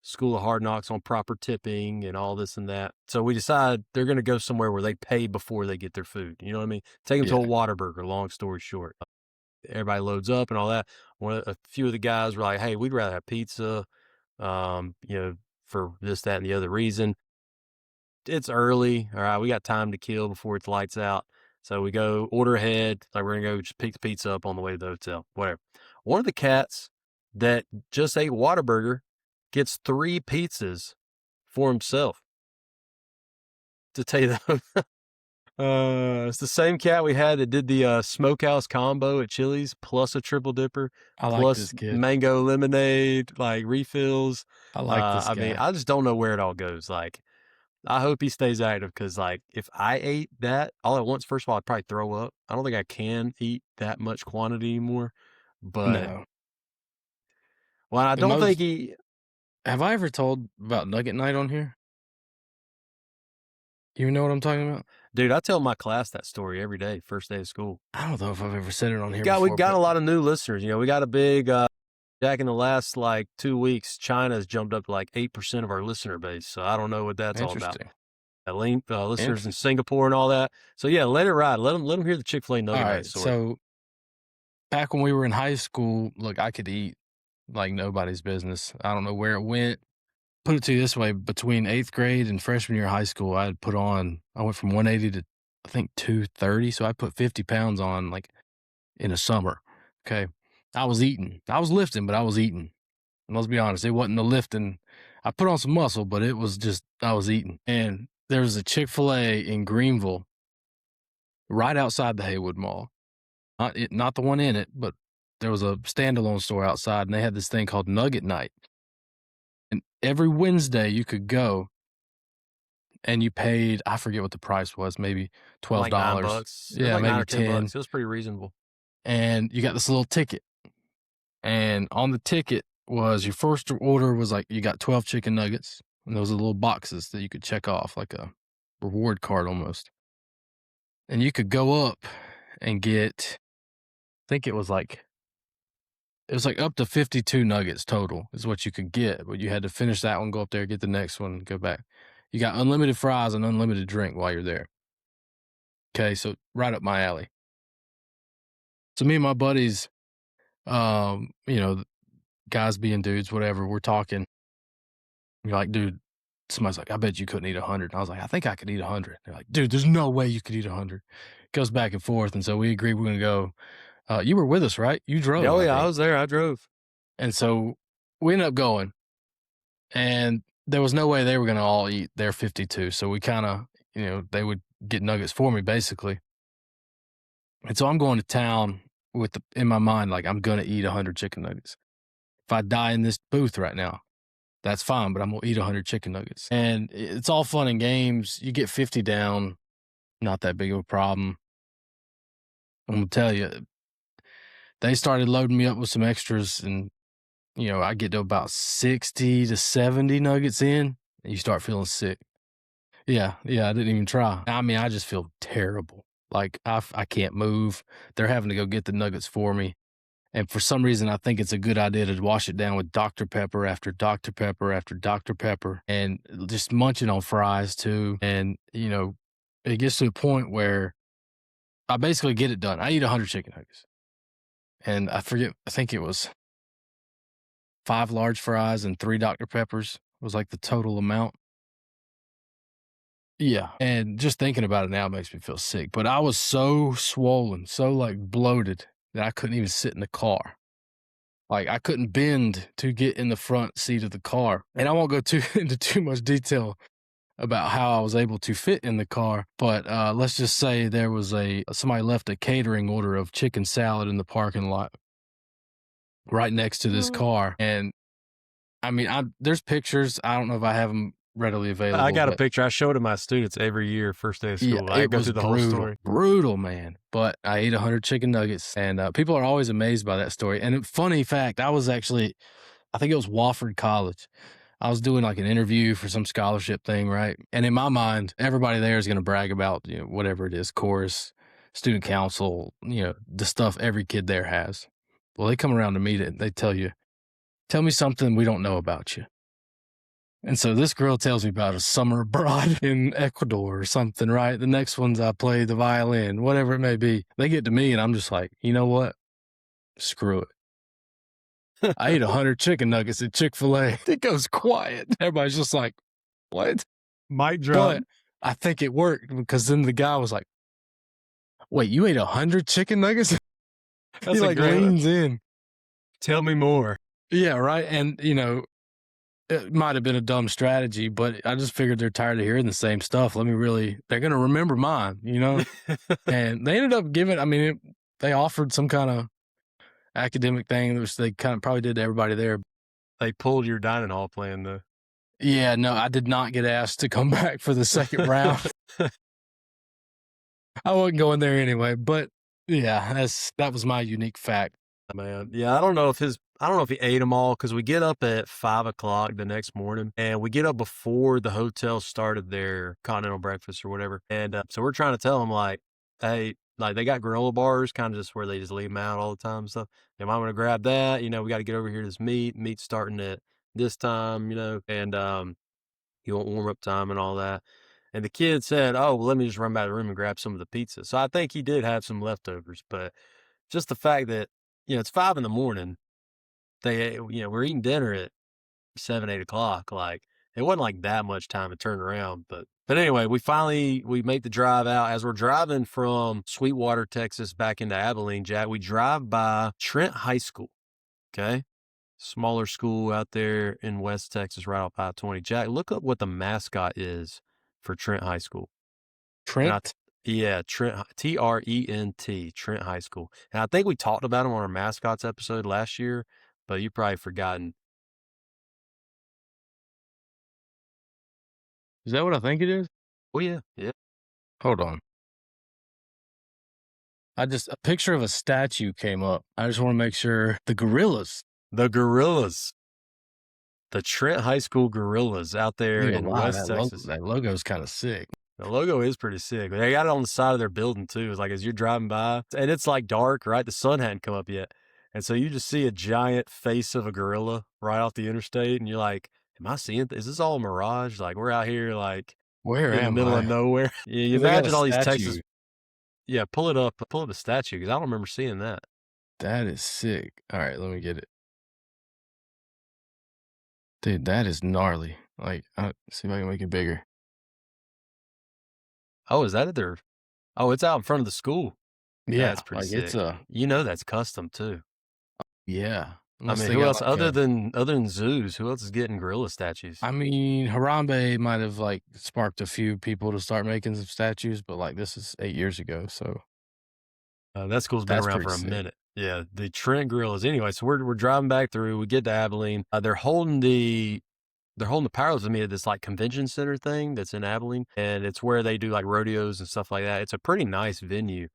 school of hard knocks on proper tipping and all this and that. So we decided they're going to go somewhere where they pay before they get their food. You know what I mean? Take them to a Whataburger, long story short. Everybody loads up and all that. A few of the guys were like, hey, we'd rather have pizza, for this, that, and the other reason. It's early. All right, we got time to kill before it's lights out. So we go order ahead. Like we're going to go just pick the pizza up on the way to the hotel, whatever. One of the cats that just ate Whataburger gets 3 pizzas for himself. To tell you that. It's the same cat we had that did the smokehouse combo at Chili's plus a triple dipper plus this kid. Mango lemonade, like refills. I like this guy. I mean, I just don't know where it all goes. Like, I hope he stays active because, like, if I ate that all at once, first of all, I'd probably throw up. I don't think I can eat that much quantity anymore. But, no. Well, I don't think he. Have I ever told about Nugget Night on here? You know what I'm talking about? Dude, I tell my class that story every day, first day of school. I don't know if I've ever said it on here before. We got a lot of new listeners. You know, we got a big, Jack, in the last, 2 weeks, China's jumped up to 8% of our listener base. So I don't know what that's all about. Listeners in Singapore and all that. So, yeah, let it ride. Let them hear the Chick-fil-A Nugget Night story. So back when we were in high school, look, I could eat like nobody's business. I don't know where it went. Put it to you this way, between 8th grade and freshman year of high school, I went from 180 to, I think, 230. So I put 50 pounds on, in a summer. Okay. I was eating. I was lifting, but I was eating. And let's be honest, it wasn't the lifting. I put on some muscle, but it was just, I was eating. And there was a Chick-fil-A in Greenville, right outside the Haywood Mall. Not the one in it, but there was a standalone store outside, and they had this thing called Nugget Night. And every Wednesday you could go and you paid, I forget what the price was, maybe $12. $9. Yeah, maybe $9 or $10. It was pretty reasonable. And you got this little ticket. And on the ticket was your first order was you got 12 chicken nuggets. And those are little boxes that you could check off, like a reward card almost. And you could go up and get, I think it was up to 52 nuggets total is what you could get, but you had to finish that one, go up there, get the next one, go back. You got unlimited fries and unlimited drink while you're there. Okay, so right up my alley. So me and my buddies, guys being dudes, whatever, we're talking. You're like, dude, somebody's like, I bet you couldn't eat 100. And I was like, I think I could eat 100. They're like, dude, there's no way you could eat 100. Goes back and forth, and so we agreed we're going to go. You were with us, right? You drove. Oh, yeah, I was there. I drove. And so we ended up going, and there was no way they were going to all eat their 52. So we kind of, they would get nuggets for me, basically. And so I'm going to town in my mind, I'm going to eat 100 chicken nuggets. If I die in this booth right now, that's fine, but I'm going to eat 100 chicken nuggets. And it's all fun and games. You get 50 down, not that big of a problem. I'm gonna tell you, they started loading me up with some extras, and I get to about 60 to 70 nuggets in, and you start feeling sick. Yeah, yeah, I didn't even try. I mean, I just feel terrible. Like I can't move. They're having to go get the nuggets for me. And for some reason, I think it's a good idea to wash it down with Dr. Pepper after Dr. Pepper after Dr. Pepper and just munching on fries too. And, it gets to a point where I basically get it done. I eat 100 chicken nuggets. And I think it was 5 large fries and 3 Dr. Peppers was like the total amount. Yeah. And just thinking about it now makes me feel sick. But I was so swollen, so like bloated that I couldn't even sit in the car. Like I couldn't bend to get in the front seat of the car. And I won't go into too much detail about how I was able to fit in the car, but let's just say there was somebody left a catering order of chicken salad in the parking lot right next to this car. And I mean, there's pictures. I don't know if I have them readily available. I got a picture. I show it to my students every year, first day of school. Yeah, I it go was through the whole story. brutal, man. But I ate 100 chicken nuggets, and people are always amazed by that story. And funny fact, I think it was Wofford College. I was doing like an interview for some scholarship thing, right? And in my mind, everybody there is going to brag about, whatever it is, chorus, student council, the stuff every kid there has. Well, they come around to meet it. They tell me something we don't know about you. And so this girl tells me about a summer abroad in Ecuador or something, right? The next one's I play the violin, whatever it may be. They get to me and I'm just like, you know what? Screw it. I ate 100 chicken nuggets at Chick-fil-A. It goes quiet. Everybody's just like, what? Mic drop. But I think it worked because then the guy was like, wait, you ate 100 chicken nuggets? That's He like leans in. Tell me more. Yeah, right. And, it might have been a dumb strategy, but I just figured they're tired of hearing the same stuff. They're going to remember mine, And they ended up they offered some kind of academic thing, which they kind of probably did to everybody there. They pulled your dining hall plan, though. Yeah, no, I did not get asked to come back for the second round. I wasn't going there anyway, but yeah, that was my unique fact. Man, yeah, I don't know if he ate them all because we get up at 5 o'clock the next morning and we get up before the hotel started their continental breakfast or whatever. And so we're trying to tell them like, hey, like they got granola bars, kind of just where they just leave them out all the time and stuff. Am I going to grab that? We got to get over here to this meat's starting at this time, and you want warm up time and all that. And the kid said, oh, well, let me just run by the room and grab some of the pizza. So I think he did have some leftovers, but just the fact that, it's 5 a.m. We're eating dinner at 7, 8 o'clock. Like it wasn't like that much time to turn around, but anyway, we make the drive out. As we're driving from Sweetwater, Texas back into Abilene, Jack, we drive by Trent High School. Okay. Smaller school out there in West Texas, right off I-20. Jack, look up what the mascot is for Trent High School. Trent? Yeah, Trent, Trent, Trent High School. And I think we talked about him on our mascots episode last year, but you've probably forgotten. Is that what I think it is? Oh, yeah. Yeah. Hold on. A picture of a statue came up. I just want to make sure. The Gorillas. The Gorillas. The Trent High School Gorillas out there in West Texas. That logo's kind of sick. The logo is pretty sick. They got it on the side of their building, too. It's like as you're driving by, and it's like dark, right? The sun hadn't come up yet. And so you just see a giant face of a gorilla right off the interstate, and you're like, am I seeing is this all a mirage? Like, we're out here, like, where in the middle of nowhere. Yeah, you imagine all these Texas. Yeah, pull it up. Pull up a statue, because I don't remember seeing that. That is sick. All right, let me get it. Dude, that is gnarly. Like, see if I can make it bigger. Oh, is that it? It's out in front of the school. Yeah, that's pretty sick. That's custom too. Yeah. I mean, who else other than zoos? Who else is getting gorilla statues? I mean, Harambe might have like sparked a few people to start making some statues, but like this is 8 years ago, so that school's been around for a minute. Yeah, the Trent Gorillas. Anyway, so we're driving back through. We get to Abilene. They're holding the they're holding the powerlifting meet at this like convention center thing that's in Abilene, and it's where they do like rodeos and stuff like that. It's a pretty nice venue.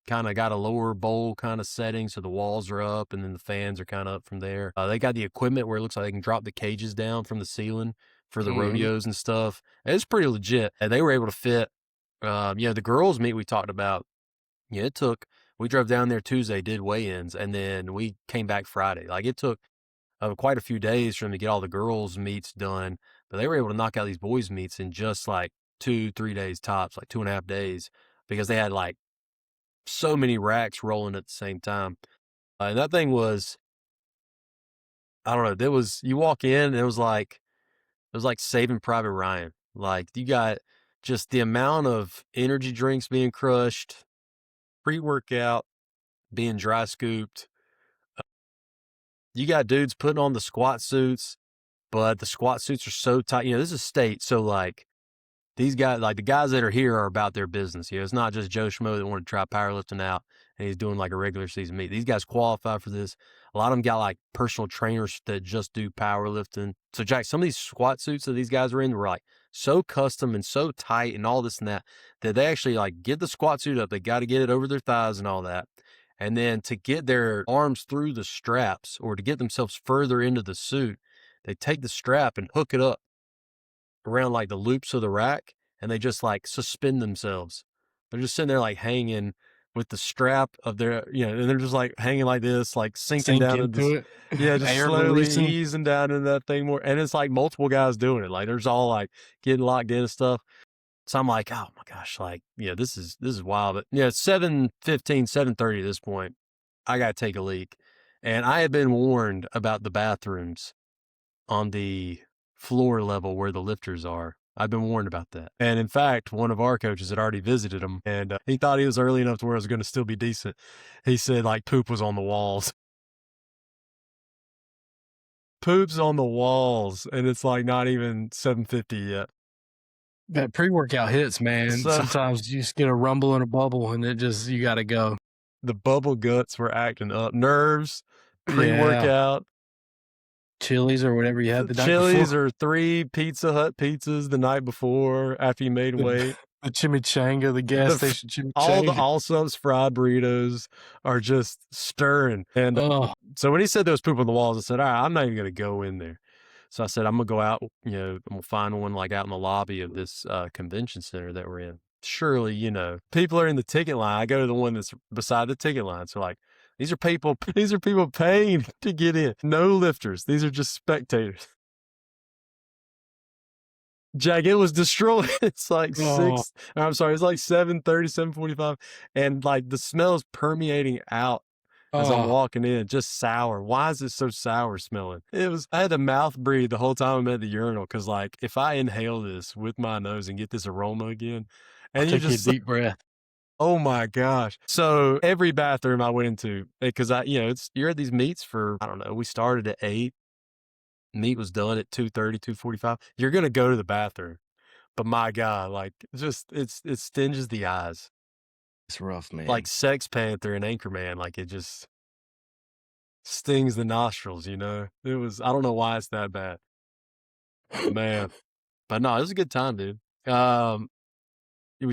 Kind of got a lower bowl kind of setting, so the walls are up and then the fans are kind of up from there. They got the equipment where it looks like they can drop the cages down from the ceiling for the rodeos and stuff. It's pretty legit. And they were able to fit, the girls' meet we talked about. Yeah, we drove down there Tuesday, did weigh-ins, and then we came back Friday. Like it took quite a few days for them to get all the girls' meets done, but they were able to knock out these boys' meets in just like 2-3 days tops, like 2.5 days, because they had like so many racks rolling at the same time. And that thing was, I don't know, you walk in and it was like Saving Private Ryan. Like you got just the amount of energy drinks being crushed, pre-workout being dry scooped. You got dudes putting on the squat suits, but the squat suits are so tight. This is state. So like these guys, like the guys that are here are about their business. It's not just Joe Schmo that wanted to try powerlifting out and he's doing like a regular season meet. These guys qualify for this. A lot of them got like personal trainers that just do powerlifting. So Jack, some of these squat suits that these guys were in were like so custom and so tight and all this and that they actually like get the squat suit up. They got to get it over their thighs and all that. And then to get their arms through the straps or to get themselves further into the suit, they take the strap and hook it up around like the loops of the rack and they just like suspend themselves. They're just sitting there like hanging with the strap of their, and they're just like hanging like this, like sinking down into it. Yeah, just Air slowly releasing. easing down into that thing more. And it's like multiple guys doing it. Like there's all like getting locked in and stuff. So I'm like, oh my gosh, like, this is wild. But it's 7:15, 7:30 at this point. I got to take a leak. And I had been warned about the bathrooms on the floor level where the lifters are. I've been warned about that. And in fact, one of our coaches had already visited him and he thought he was early enough to where it was going to still be decent. He said like poop was on the walls. Poop's on the walls and it's like not even 7:50 yet. That pre-workout hits, man. Sometimes you just get a rumble and a bubble and you got to go. The bubble guts were acting up. Nerves, pre-workout. Chili's or whatever you had the night Chili's before. or 3 Pizza Hut pizzas the night before after you made weight. The chimichanga, the gas station chimichanga. All the Allsup's fried burritos are just stirring. And so when he said there was poop on the walls, I said, all right, I'm not even going to go in there. So I said, I'm going to go out, I'm going to find one like out in the lobby of this convention center that we're in. Surely, people are in the ticket line. I go to the one that's beside the ticket line. So like, these are people paying to get in. No lifters. These are just spectators. Jack, it was destroyed. It's like it's like 7:30, 7:45. And like the smell is permeating out as I'm walking in, just sour. Why is it so sour smelling? I had to mouth breathe the whole time I'm at the urinal. Cause like if I inhale this with my nose and get this aroma again, and you just take a deep breath. Oh my gosh. So every bathroom I went into, because you're at these meets for, I don't know, we started at 8. Meet was done at 2:30, 2:45. You're going to go to the bathroom. But my God, like it stinges the eyes. It's rough, man. Like Sex Panther and Anchorman, like it just stings the nostrils, I don't know why it's that bad. Man. But no, it was a good time, dude. We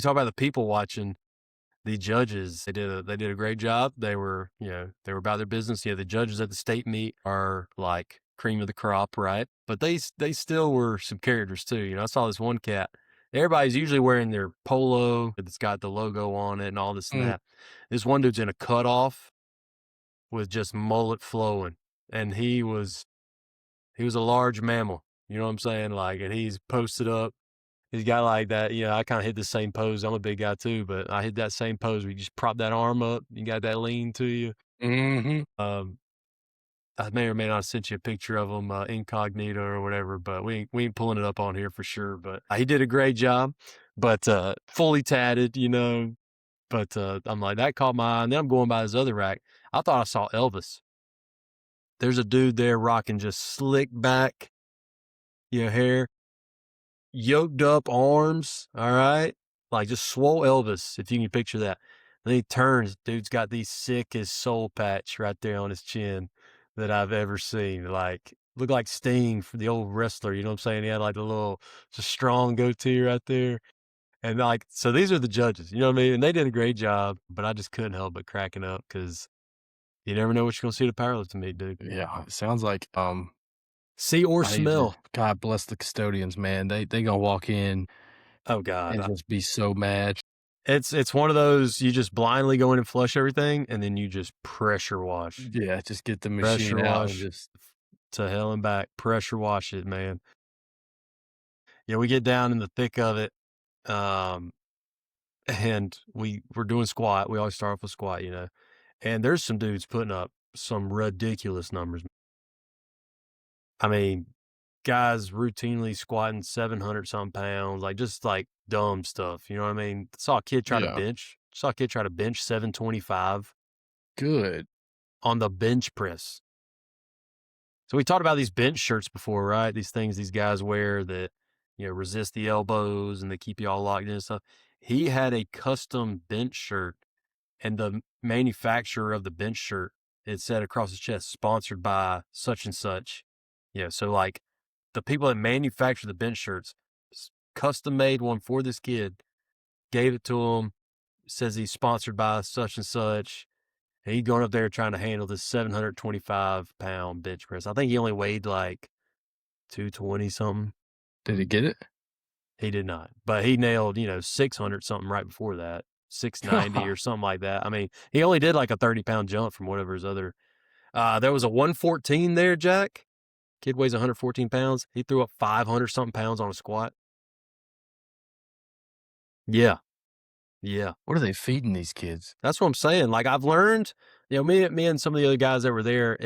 talk about the people watching. The judges, they did a great job. They were, they were about their business. The judges at the state meet are like cream of the crop, right? But they still were some characters too. I saw this one cat. Everybody's usually wearing their polo that's got the logo on it and all this and that. This one dude's in a cutoff with just mullet flowing, and he was a large mammal. You know what I'm saying? Like, and he's posted up. He's got like that, I kind of hit the same pose. I'm a big guy too, but I hit that same pose where you just prop that arm up. You got that lean to you. I may or may not have sent you a picture of him incognito or whatever, but we ain't pulling it up on here for sure. But he did a great job, but fully tatted, But I'm like, that caught my eye. And then I'm going by this other rack. I thought I saw Elvis. There's a dude there rocking just slick back, hair. Yoked up arms, all right? Like just swole Elvis, if you can picture that. Then he turns, dude's got the sickest soul patch right there on his chin that I've ever seen. Like looked like Sting for the old wrestler. You know what I'm saying? He had like a little, just strong goatee right there. And like, so these are the judges, you know what I mean? And they did a great job, but I just couldn't help but cracking up because you never know what you're gonna see the powerlifting meet, dude. Yeah, it sounds like, See or I hate to smell. God bless the custodians, man. They gonna walk in Oh God. and just be so mad. It's one of those, you just blindly go in and flush everything, and then you just pressure wash. Yeah, just get the machine Pressure out and wash just to hell and back. Pressure wash it, man. Yeah, we get down in the thick of it. Um, and we're doing squat. We always start off with squat, you know. And there's some dudes putting up some ridiculous numbers. I mean, guys routinely squatting 700 some pounds, like just like dumb stuff. You know what I mean? Saw a kid try to yeah, bench. Saw a kid try to bench 725 good. on the bench press. So we talked about these bench shirts before, right? These things these guys wear that, you know, resist the elbows and they keep you all locked in and stuff. He had a custom bench shirt, and the manufacturer of the bench shirt, it said across his chest, sponsored by such and such. Yeah, so like the people that manufacture the bench shirts custom made one for this kid, gave it to him, says he's sponsored by such and such. And he going up there trying to handle this 725-pound bench press. I think he only weighed like 220 something. Did he get it? He did not, but he nailed, 600 something right before that, 690 or something like that. I mean, he only did like a 30-pound jump from whatever his other. There was a 114 there, Jack. Kid weighs 114 pounds. He threw up 500 something pounds on a squat. Yeah. Yeah. What are they feeding these kids? That's what I'm saying. Like I've learned, me and some of the other guys that were there,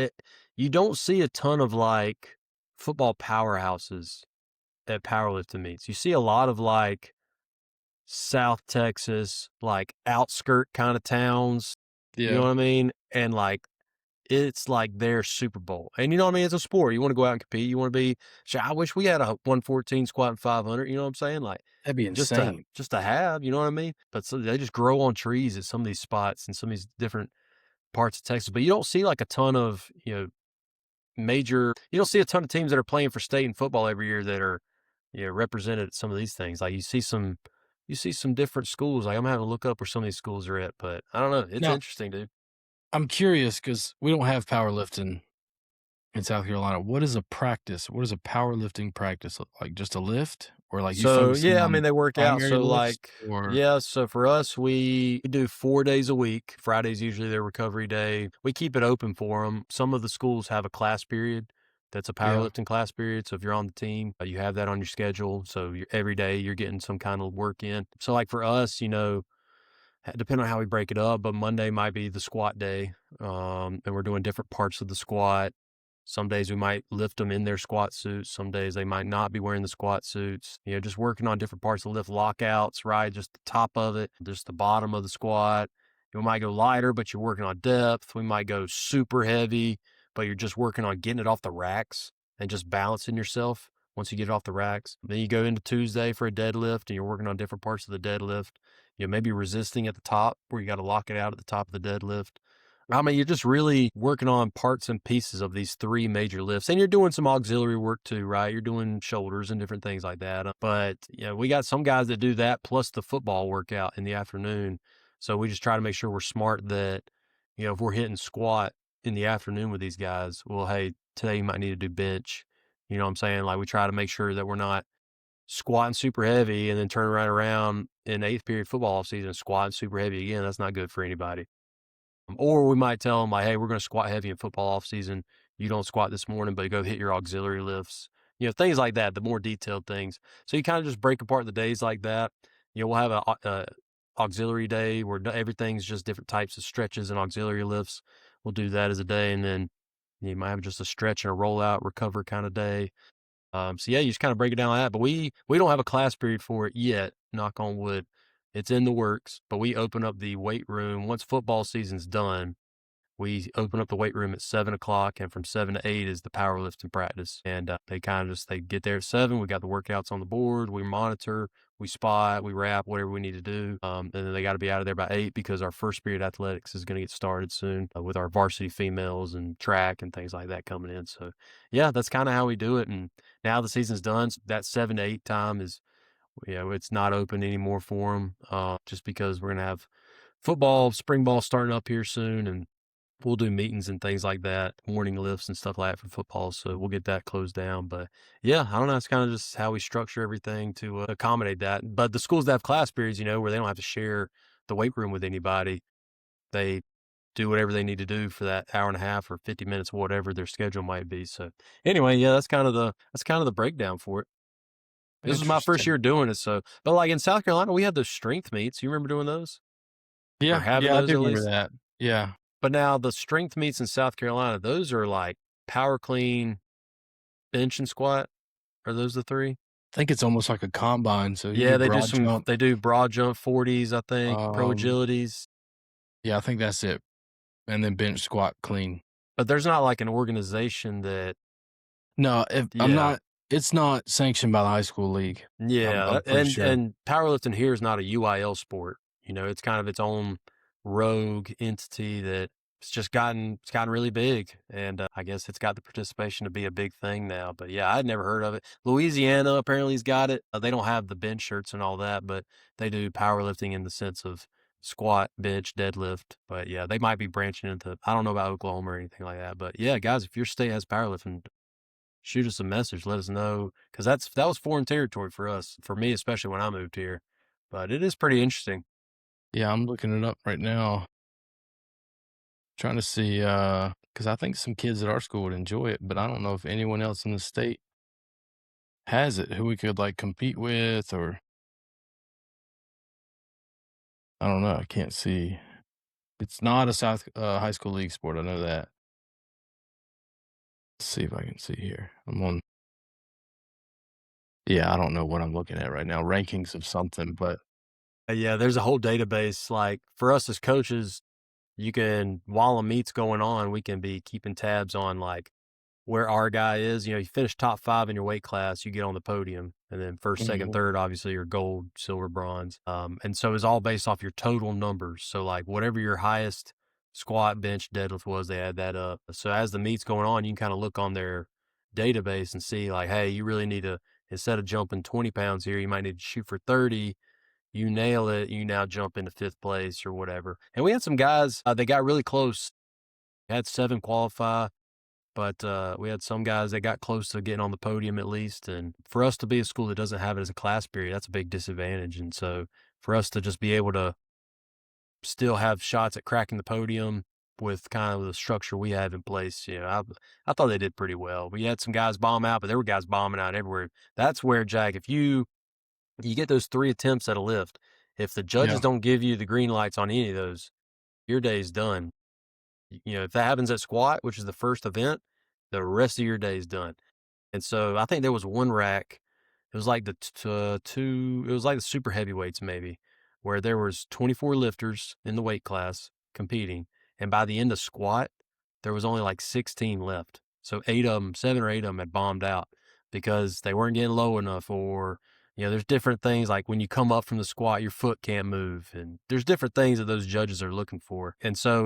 you don't see a ton of like football powerhouses at powerlifting meets. You see a lot of like South Texas, like outskirt kind of towns. You know Yeah, what I mean? And like it's like their Super Bowl. And you know what I mean? It's a sport. You want to go out and compete. You want to be. I wish we had a 114 squatting 500. You know what I'm saying? Like that'd be insane. just to have. You know what I mean? But so they just grow on trees at some of these spots and some of these different parts of Texas. But you don't see like a ton of major. You don't see a ton of teams that are playing for state and football every year that are represented at some of these things. Like you see some different schools. Like I'm having to look up where some of these schools are at. But I don't know. It's Now, interesting, dude. I'm curious because we don't have powerlifting in South Carolina. What is a practice? What does a powerlifting practice look like? Just a lift, or like you So focusing yeah, I on mean they work out. primary So lifts, like or yeah, so for us we do 4 days a week. Friday's usually their recovery day. We keep it open for them. Some of the schools have a class period that's a yeah, powerlifting class period. So if you're on the team, you have that on your schedule. So every day you're getting some kind of work in. So like for us, depending on how we break it up, but Monday might be the squat day, and we're doing different parts of the squat. Some days we might lift them in their squat suits. Some days they might not be wearing the squat suits. Just working on different parts of the lift, lockouts, right? Just the top of it, just the bottom of the squat. You might go lighter, but you're working on depth. We might go super heavy, but you're just working on getting it off the racks and just balancing yourself once you get it off the racks. Then you go into Tuesday for a deadlift and you're working on different parts of the deadlift. Maybe resisting at the top where you got to lock it out at the top of the deadlift. I mean, you're just really working on parts and pieces of these three major lifts, and you're doing some auxiliary work too, right? You're doing shoulders and different things like that. But we got some guys that do that plus the football workout in the afternoon. So we just try to make sure we're smart that, if we're hitting squat in the afternoon with these guys, well, hey, today you might need to do bench. You know what I'm saying? Like we try to make sure that we're not squatting super heavy and then turn right around in eighth period football season, squatting super heavy again. That's not good for anybody. Or we might tell them like, hey, we're going to squat heavy in football off season. You don't squat this morning, but go hit your auxiliary lifts. Things like that, the more detailed things. So you kind of just break apart the days like that. We'll have a auxiliary day where everything's just different types of stretches and auxiliary lifts. We'll do that as a day. And then you might have just a stretch and a rollout recover kind of day. So yeah, you just kind of break it down like that. But we don't have a class period for it yet, knock on wood. It's in the works, but we open up the weight room once football season's done. we open up the weight room at 7 o'clock, and from 7 to 8 is the powerlifting practice. And they kind of just they get there at 7. We got the workouts on the board. We monitor, we spot, we wrap, whatever we need to do. And then they got to be out of there by 8 because our first period athletics is going to get started soon with our varsity females and track and things like that coming in. So yeah, that's kind of how we do it. And now the season's done. So that 7 to 8 time is, it's not open anymore for them, just because we're going to have football, spring ball starting up here soon, and we'll do meetings and things like that, morning lifts and stuff like that for football. So we'll get that closed down. But yeah, I don't know. It's kind of just how we structure everything to accommodate that. But the schools that have class periods, where they don't have to share the weight room with anybody, they do whatever they need to do for that hour and a half or 50 minutes, whatever their schedule might be. So anyway, yeah, that's kind of the breakdown for it. This was my first year Interesting. doing it. So, but like in South Carolina, we had those strength meets. You remember doing those? Or Yeah, having yeah, I those do at remember least? that. Yeah. But now the strength meets in South Carolina, those are like power clean, bench and squat. Are those the 3? I think it's almost like a combine, so you Yeah, do broad jump. they do broad jump 40s, I think, pro Um, agilities. yeah, I think that's it, and then bench, squat, clean. But there's not like an organization that No, if I'm yeah. not it's not sanctioned by the high school league. I'm Yeah, pretty sure. and powerlifting here is not a UIL sport. It's kind of its own rogue entity that it's gotten really big, and I guess it's got the participation to be a big thing now. But yeah, I'd never heard of it. Louisiana apparently's got it. They don't have the bench shirts and all that, but they do powerlifting in the sense of squat, bench, deadlift. But yeah, they might be branching into. I don't know about Oklahoma or anything like that. But yeah, guys, if your state has powerlifting, shoot us a message, let us know, because that was foreign territory for us, for me, especially when I moved here. But it is pretty interesting. Yeah, I'm looking it up right now, trying to see, because I think some kids at our school would enjoy it, but I don't know if anyone else in the state has it who we could, like, compete with, or I don't know, I can't see. It's not a high school league sport, I know that. Let's see if I can see here. Yeah, I don't know what I'm looking at right now, rankings of something, but Yeah, there's a whole database. Like for us as coaches, you can, while a meet's going on, we can be keeping tabs on like where our guy is. You finish top 5 in your weight class, you get on the podium, and then first, second, Mhm. third, obviously, are gold, silver, bronze. And so it's all based off your total numbers. So like whatever your highest squat, bench, deadlift was, they add that up. So as the meet's going on, you can kind of look on their database and see like, hey, you really need to, instead of jumping 20 pounds here, you might need to shoot for 30. You nail it, you now jump into 5th place or whatever. And we had some guys, they got really close. Had 7 qualify, but we had some guys that got close to getting on the podium at least. And for us to be a school that doesn't have it as a class period, that's a big disadvantage. And so for us to just be able to still have shots at cracking the podium with kind of the structure we have in place, I thought they did pretty well. We had some guys bomb out, but there were guys bombing out everywhere. That's where, Jack, if you get those 3 attempts at a lift, if the judges Yeah. don't give you the green lights on any of those, your day's done. If that happens at squat, which is the first event, the rest of your day is done. And so I think there was one rack. It was like it was like the super heavyweights maybe, where there was 24 lifters in the weight class competing. And by the end of squat, there was only like 16 left. So 7 or 8 of them had bombed out because they weren't getting low enough, or, there's different things like when you come up from the squat, your foot can't move. And there's different things that those judges are looking for. And so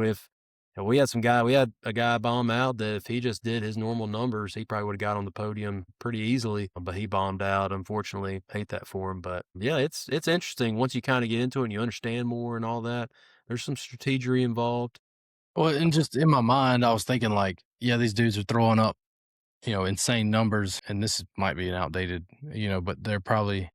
we had a guy bomb out that if he just did his normal numbers, he probably would have got on the podium pretty easily, but he bombed out, unfortunately. Hate that for him. But yeah, it's interesting once you kind of get into it and you understand more and all that. There's some strategery involved. Well, and just in my mind, I was thinking like, yeah, these dudes are throwing up, insane numbers, and this might be an outdated, but they're throwing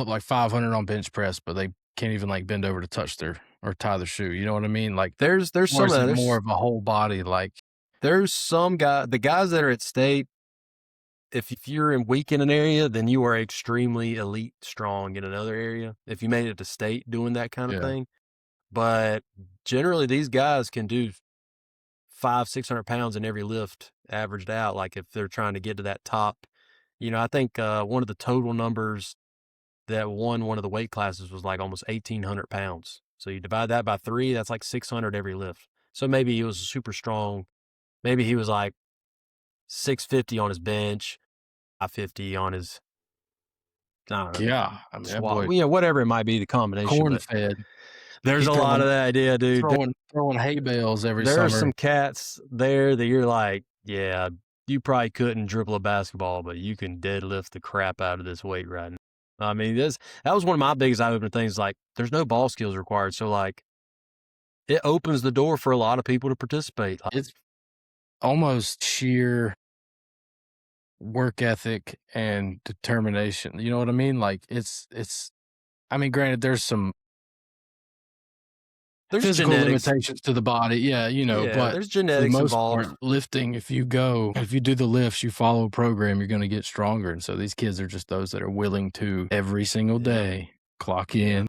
up like 500 on bench press, but they can't even like bend over to touch or tie their shoe. You know what I mean? Like, There's or some is of it that. more of a whole body? Like, There's some the guys that are at state, if you're weak in an area, then you are extremely elite strong in another area. If you made it to state doing that kind of yeah, thing. But generally these guys can do 500-600 pounds in every lift averaged out. Like if they're trying to get to that top, I think one of the total numbers that won one of the weight classes was like almost 1,800 pounds. So you divide that by 3, that's like 600 every lift. So maybe he was super strong. Maybe he was like 650 on his bench, 550 on his, I don't know, Yeah, I mean, that squat, boy whatever it might be, the combination. corn But fed. there's He's a lot of that idea, dude. throwing hay bales every There are summer. some cats there that you're like, yeah, you probably couldn't dribble a basketball, but you can deadlift the crap out of this weight right now. I mean, that was one of my biggest eye-opening things. Like, there's no ball skills required, so like, it opens the door for a lot of people to participate. Like, It's almost sheer work ethic and determination. You know what I mean? Like it's I mean, granted, there's physical genetics. limitations to the body. Yeah, but there's for the genetics most involved. part, lifting, if you do the lifts, you follow a program, you're going to get stronger. And so these kids are just those that are willing to every single day clock in,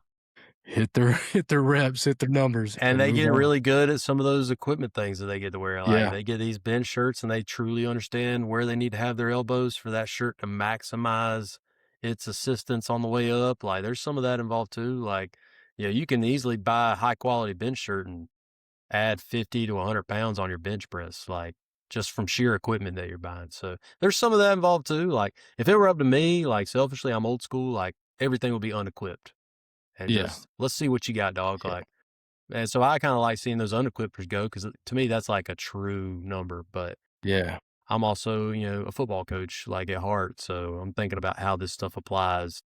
hit their reps, hit their numbers, and they move get on. really good at some of those equipment things that they get to wear. Like they get these bench shirts and they truly understand where they need to have their elbows for that shirt to maximize its assistance on the way up. Like there's some of that involved too. Like, you can easily buy a high quality bench shirt and add 50 to 100 pounds on your bench press, like just from sheer equipment that you're buying. So there's some of that involved too. Like if it were up to me, like selfishly, I'm old school, like everything would be unequipped. And just, let's see what you got, dog. Yeah. Like, and so I kind of like seeing those unequippers go, because to me, that's like a true number. But Yeah. I'm also, a football coach, like at heart. So I'm thinking about how this stuff applies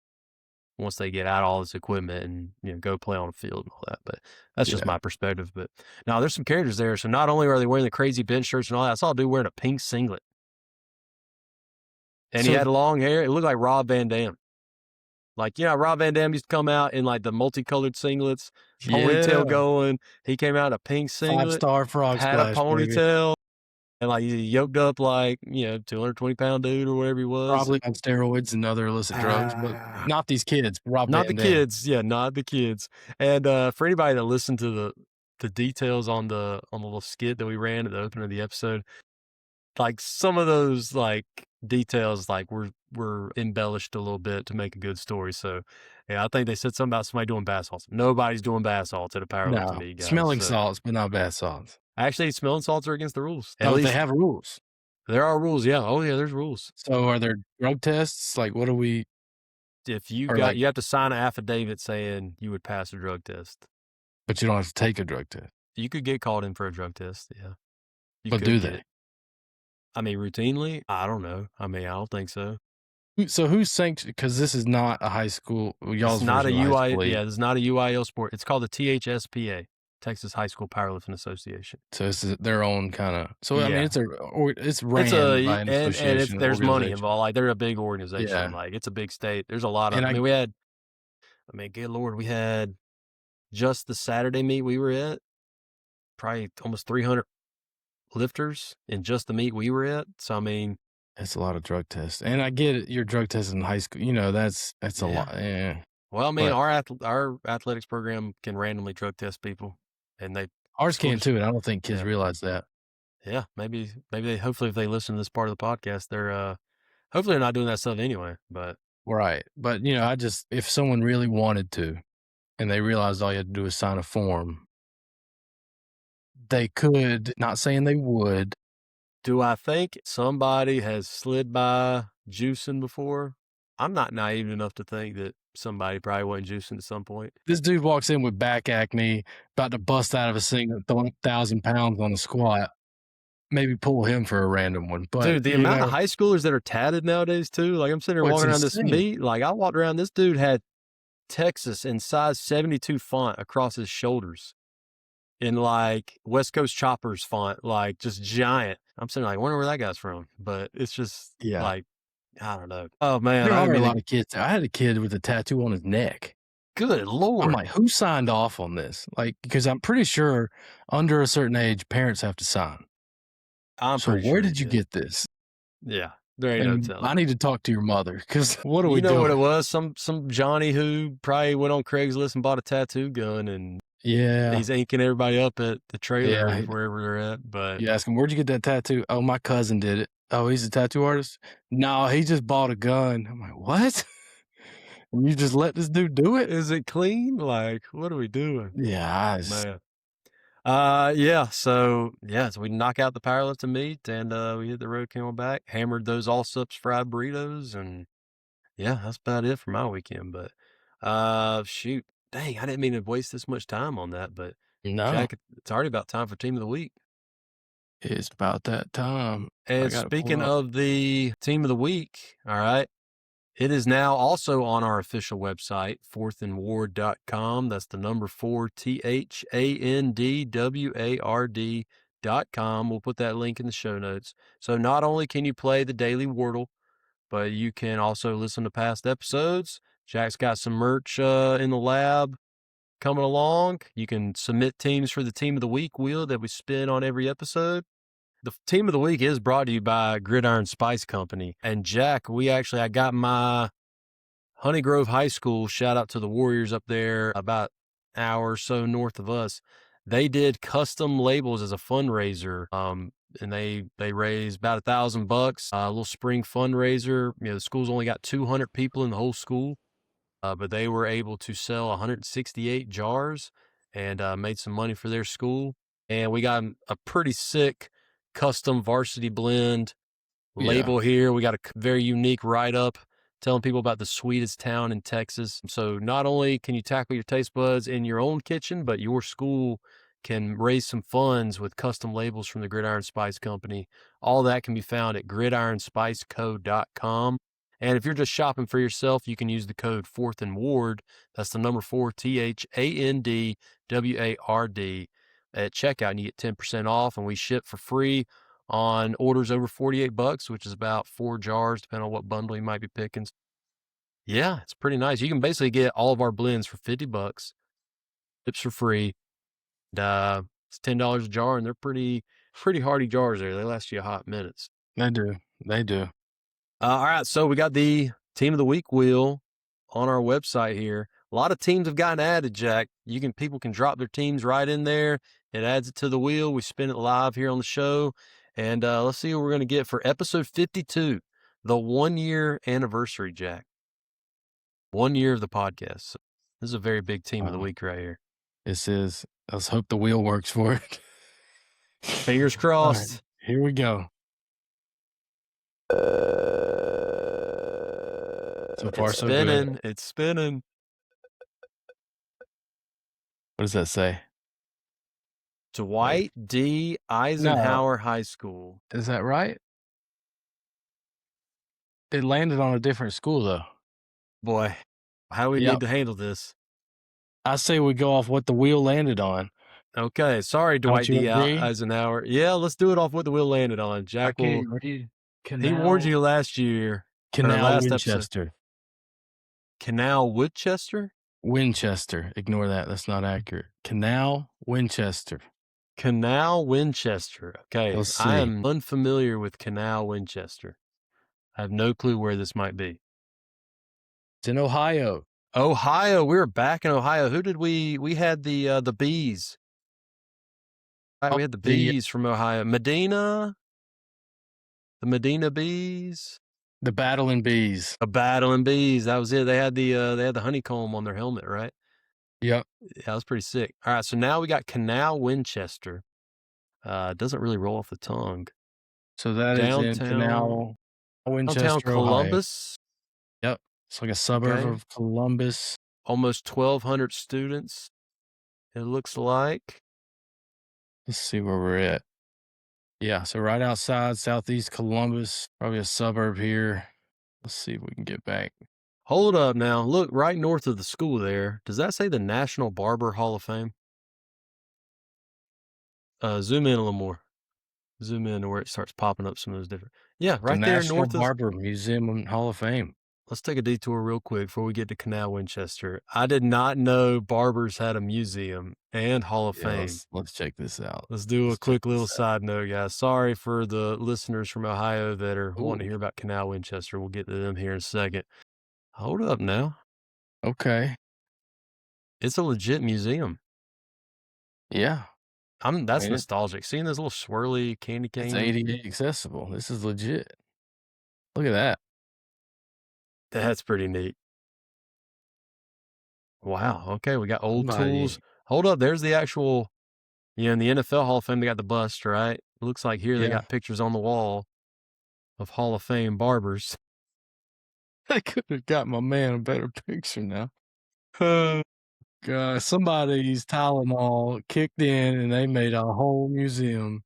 once they get out all this equipment and, go play on the field and all that. But that's just my perspective. But now there's some characters there. So not only are they wearing the crazy bench shirts and all that, I saw a dude wearing a pink singlet. And he had long hair. It looked like Rob Van Dam. Like, Rob Van Dam used to come out in like the multicolored singlets, ponytail going. He came out in a pink singlet, 5-star frog had splash, a ponytail, and like he yoked up like, 220-pound dude or whatever he was. Probably on steroids and other illicit drugs, but not these kids. Not the kids. Yeah, not the kids. And for anybody that listened to the details on the little skit that we ran at the opening of the episode, like some of those like details like were embellished a little bit to make a good story. So I think they said something about somebody doing bath salts. Nobody's doing bath salts at a powerlifting meet, guys. Smelling salts, but not bath salts. Actually, smelling salts are against the rules. At least least they have rules. There are rules, yeah. Oh yeah, there's rules. So are there drug tests? Like, what do we? If you you have to sign an affidavit saying you would pass a drug test. But you don't have to take a drug test. You could get called in for a drug test, yeah. But do they? I mean, routinely? I don't know. I mean, I don't think so. So who's sanctioned? Because this is not a high school. It's not a UI. Yeah, this is not a UIL sport. It's called the THSPA, Texas High School Powerlifting Association. So it's their own kind of. So I mean, it's ran by an and association. there's money involved. Like they're a big organization. Yeah. Like it's a big state. There's a lot of. Good Lord, we had just the Saturday meet we were at, probably almost 300 lifters in just the meet we were at. So I mean, that's a lot of drug tests, and I get it. Your drug tests in high school, that's a lot. Yeah. Well, I mean, our athletics program can randomly drug test people, and ours can too. And I don't think kids realize that. Yeah, maybe they. Hopefully, if they listen to this part of the podcast, they're hopefully they're not doing that stuff anyway. But right, but if someone really wanted to, and they realized all you had to do is sign a form, they could. Not saying they would. Do I think somebody has slid by juicing before? I'm not naive enough to think that somebody probably wasn't juicing at some point. This dude walks in with back acne, about to bust out of a singlet, throwing 1,000 pounds on a squat. Maybe pull him for a random one. But dude, the amount of high schoolers that are tatted nowadays too. Like I'm sitting here walking around this meet. Like I walked around, this dude had Texas in size 72 font across his shoulders, in like West Coast Choppers font, like just giant. I'm sitting like, wonder where that guy's from. But it's just like, I don't know. Oh man, there are a lot of kids. I had a kid with a tattoo on his neck. Good Lord. I'm like, who signed off on this? Like, because I'm pretty sure under a certain age, parents have to sign. Where did you get this? Yeah, there ain't no telling. I need to talk to your mother, because what are we doing? You know what it was? Some Johnny who probably went on Craigslist and bought a tattoo gun, and he's inking everybody up at the trailer wherever they're at. But you ask him, where'd you get that tattoo? Oh, my cousin did it. Oh, he's a tattoo artist? No, he just bought a gun. I'm like, what? And you just let this dude do it? Is it clean? Like, what are we doing? Yeah, Man. So we knock out the powerlifting meet and we hit the road, came on back, hammered those Allsups fried burritos, and yeah, that's about it for my weekend. But shoot. Dang, I didn't mean to waste this much time on that, but no, Jack, it's already about time for team of the week. it's about that time. I And got it pulled speaking up. of the team of the week, all right, it is now also on our official website, fourthandward.com. That's the number 4THANDWARD.com. We'll put that link in the show notes. So not only can you play the daily Wordle, but you can also listen to past episodes. Jack's got some merch in the lab coming along. You can submit teams for the team of the week wheel that we spin on every episode. The team of the week is brought to you by Gridiron Spice Company. And Jack, I got my Honey Grove High School, shout out to the Warriors up there about an hour or so north of us. They did custom labels as a fundraiser. And they raised about $1,000, a little spring fundraiser. You know, the school's only got 200 people in the whole school, but they were able to sell 168 jars and made some money for their school. And we got a pretty sick custom varsity blend label here. We got a very unique write-up telling people about the sweetest town in Texas. So not only can you tackle your taste buds in your own kitchen, but your school can raise some funds with custom labels from the Gridiron Spice Company. All that can be found at gridironspiceco.com. And if you're just shopping for yourself, you can use the code 4th and Ward. That's the number 4 THANDWARD at checkout, and you get 10% off. And we ship for free on orders over $48, which is about 4 jars, depending on what bundle you might be picking. Yeah, it's pretty nice. You can basically get all of our blends for $50. Ships for free. And, it's $10 a jar, and they're pretty hardy jars there. They last you a hot minutes. They do. They do. All right, so we got the team of the week wheel on our website here. A lot of teams have gotten added, Jack. People can drop their teams right in there. It adds it to the wheel. We spin it live here on the show. And let's see what we're going to get for episode 52, the 1-year anniversary, Jack. 1 year of the podcast. So this is a very big team of the week right here. This is. Let's hope the wheel works for it. Fingers crossed. Right, here we go. So far, so good. It's spinning. What does that say? Dwight D. Eisenhower High School. Is that right? It landed on a different school, though. Boy, how we need to handle this. I say we go off what the wheel landed on. Okay, sorry, Dwight D. Eisenhower. Yeah, let's do it off what the wheel landed on. Jack will. He warned you last year. Canal Winchester. Canal Woodchester? Winchester. Ignore that. That's not accurate. Canal Winchester. Canal Winchester. Okay, Let's see. I am unfamiliar with Canal Winchester. I have no clue where this might be. It's in Ohio. Ohio. We were back in Ohio. Who did we had the bees? Right, we had the bees from Ohio. Medina. The Medina bees. The Battling Bees. The Battling Bees. That was it. They had the honeycomb on their helmet, right? Yep. Yeah, that was pretty sick. All right, so now we got Canal Winchester. It doesn't really roll off the tongue. So that downtown, is in Canal Winchester, downtown Columbus. Ohio. Yep. It's like a suburb of Columbus. Almost 1,200 students, it looks like. Let's see where we're at. Yeah, so right outside southeast Columbus, probably a suburb here. Let's see if we can get back. Hold up now. Look, right north of the school there. Does that say the National Barber Hall of Fame? Zoom in a little more. Zoom in to where it starts popping up some of those different. Yeah, right there National north of Barber Museum and Hall of Fame. Let's take a detour real quick before we get to Canal Winchester. I did not know Barbers had a museum and Hall of Fame. Let's check this out. Let's do a quick little side note, guys. Sorry for the listeners from Ohio that are wanting to hear about Canal Winchester. We'll get to them here in a second. Hold up now. Okay. It's a legit museum. Yeah. That's nostalgic. Seeing those little swirly candy canes. It's ADA accessible. This is legit. Look at that. That's pretty neat. Wow. Okay, we got old tools. Somebody, Hold up, there's the actual. Yeah, in the NFL Hall of Fame, they got the bust, right? It looks like here they yeah, got pictures on the wall of Hall of Fame barbers. they could have got my man a better picture now. Somebody's Tylenol kicked in and they made a whole museum.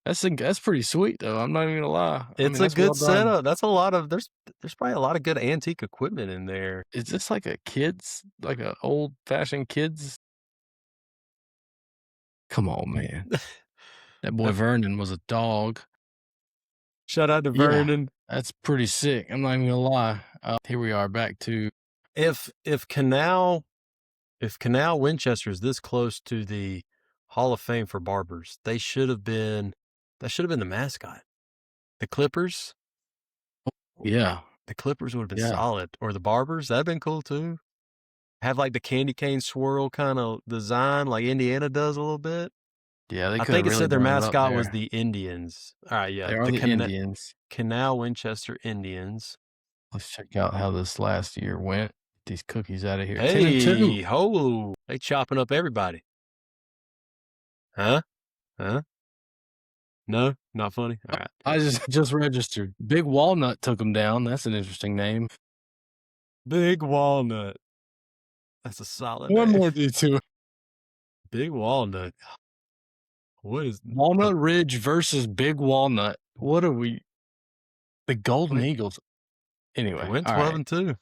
That's pretty sweet though. I'm not even gonna lie. I It's mean, a that's well good done. setup. That's a lot of there's probably a lot of good antique equipment in there. Is this like a kids, like a old fashioned kids? Come on, man. That boy Uh, Vernon was a dog. Shout out to Yeah, Vernon. that's pretty sick. I'm not even gonna lie. Here we are back to If Canal Winchester is this close to the Hall of Fame for barbers, they should have been that should have been the mascot. The Clippers, yeah, the Clippers would have been yeah, solid, or the Barbers. That'd been cool too. Have like the candy cane swirl kind of design, like Indiana does a little bit. yeah. They I could have think it really said their done it up mascot was there. the Indians. All right, yeah, They are the the Indians. Canal Winchester Indians. Let's check out how this last year went. Get these cookies out of here. 10-2. Hey, ho! They chopping up everybody. Huh? Huh? No, not funny. All right. I just registered. Big Walnut took them down. That's an interesting name. Big Walnut. That's a solid One name. more detour. Big Walnut. What is Walnut Ridge versus Big Walnut. What are we? The Golden Wait, Eagles. Anyway, they went all 12 right. and 2.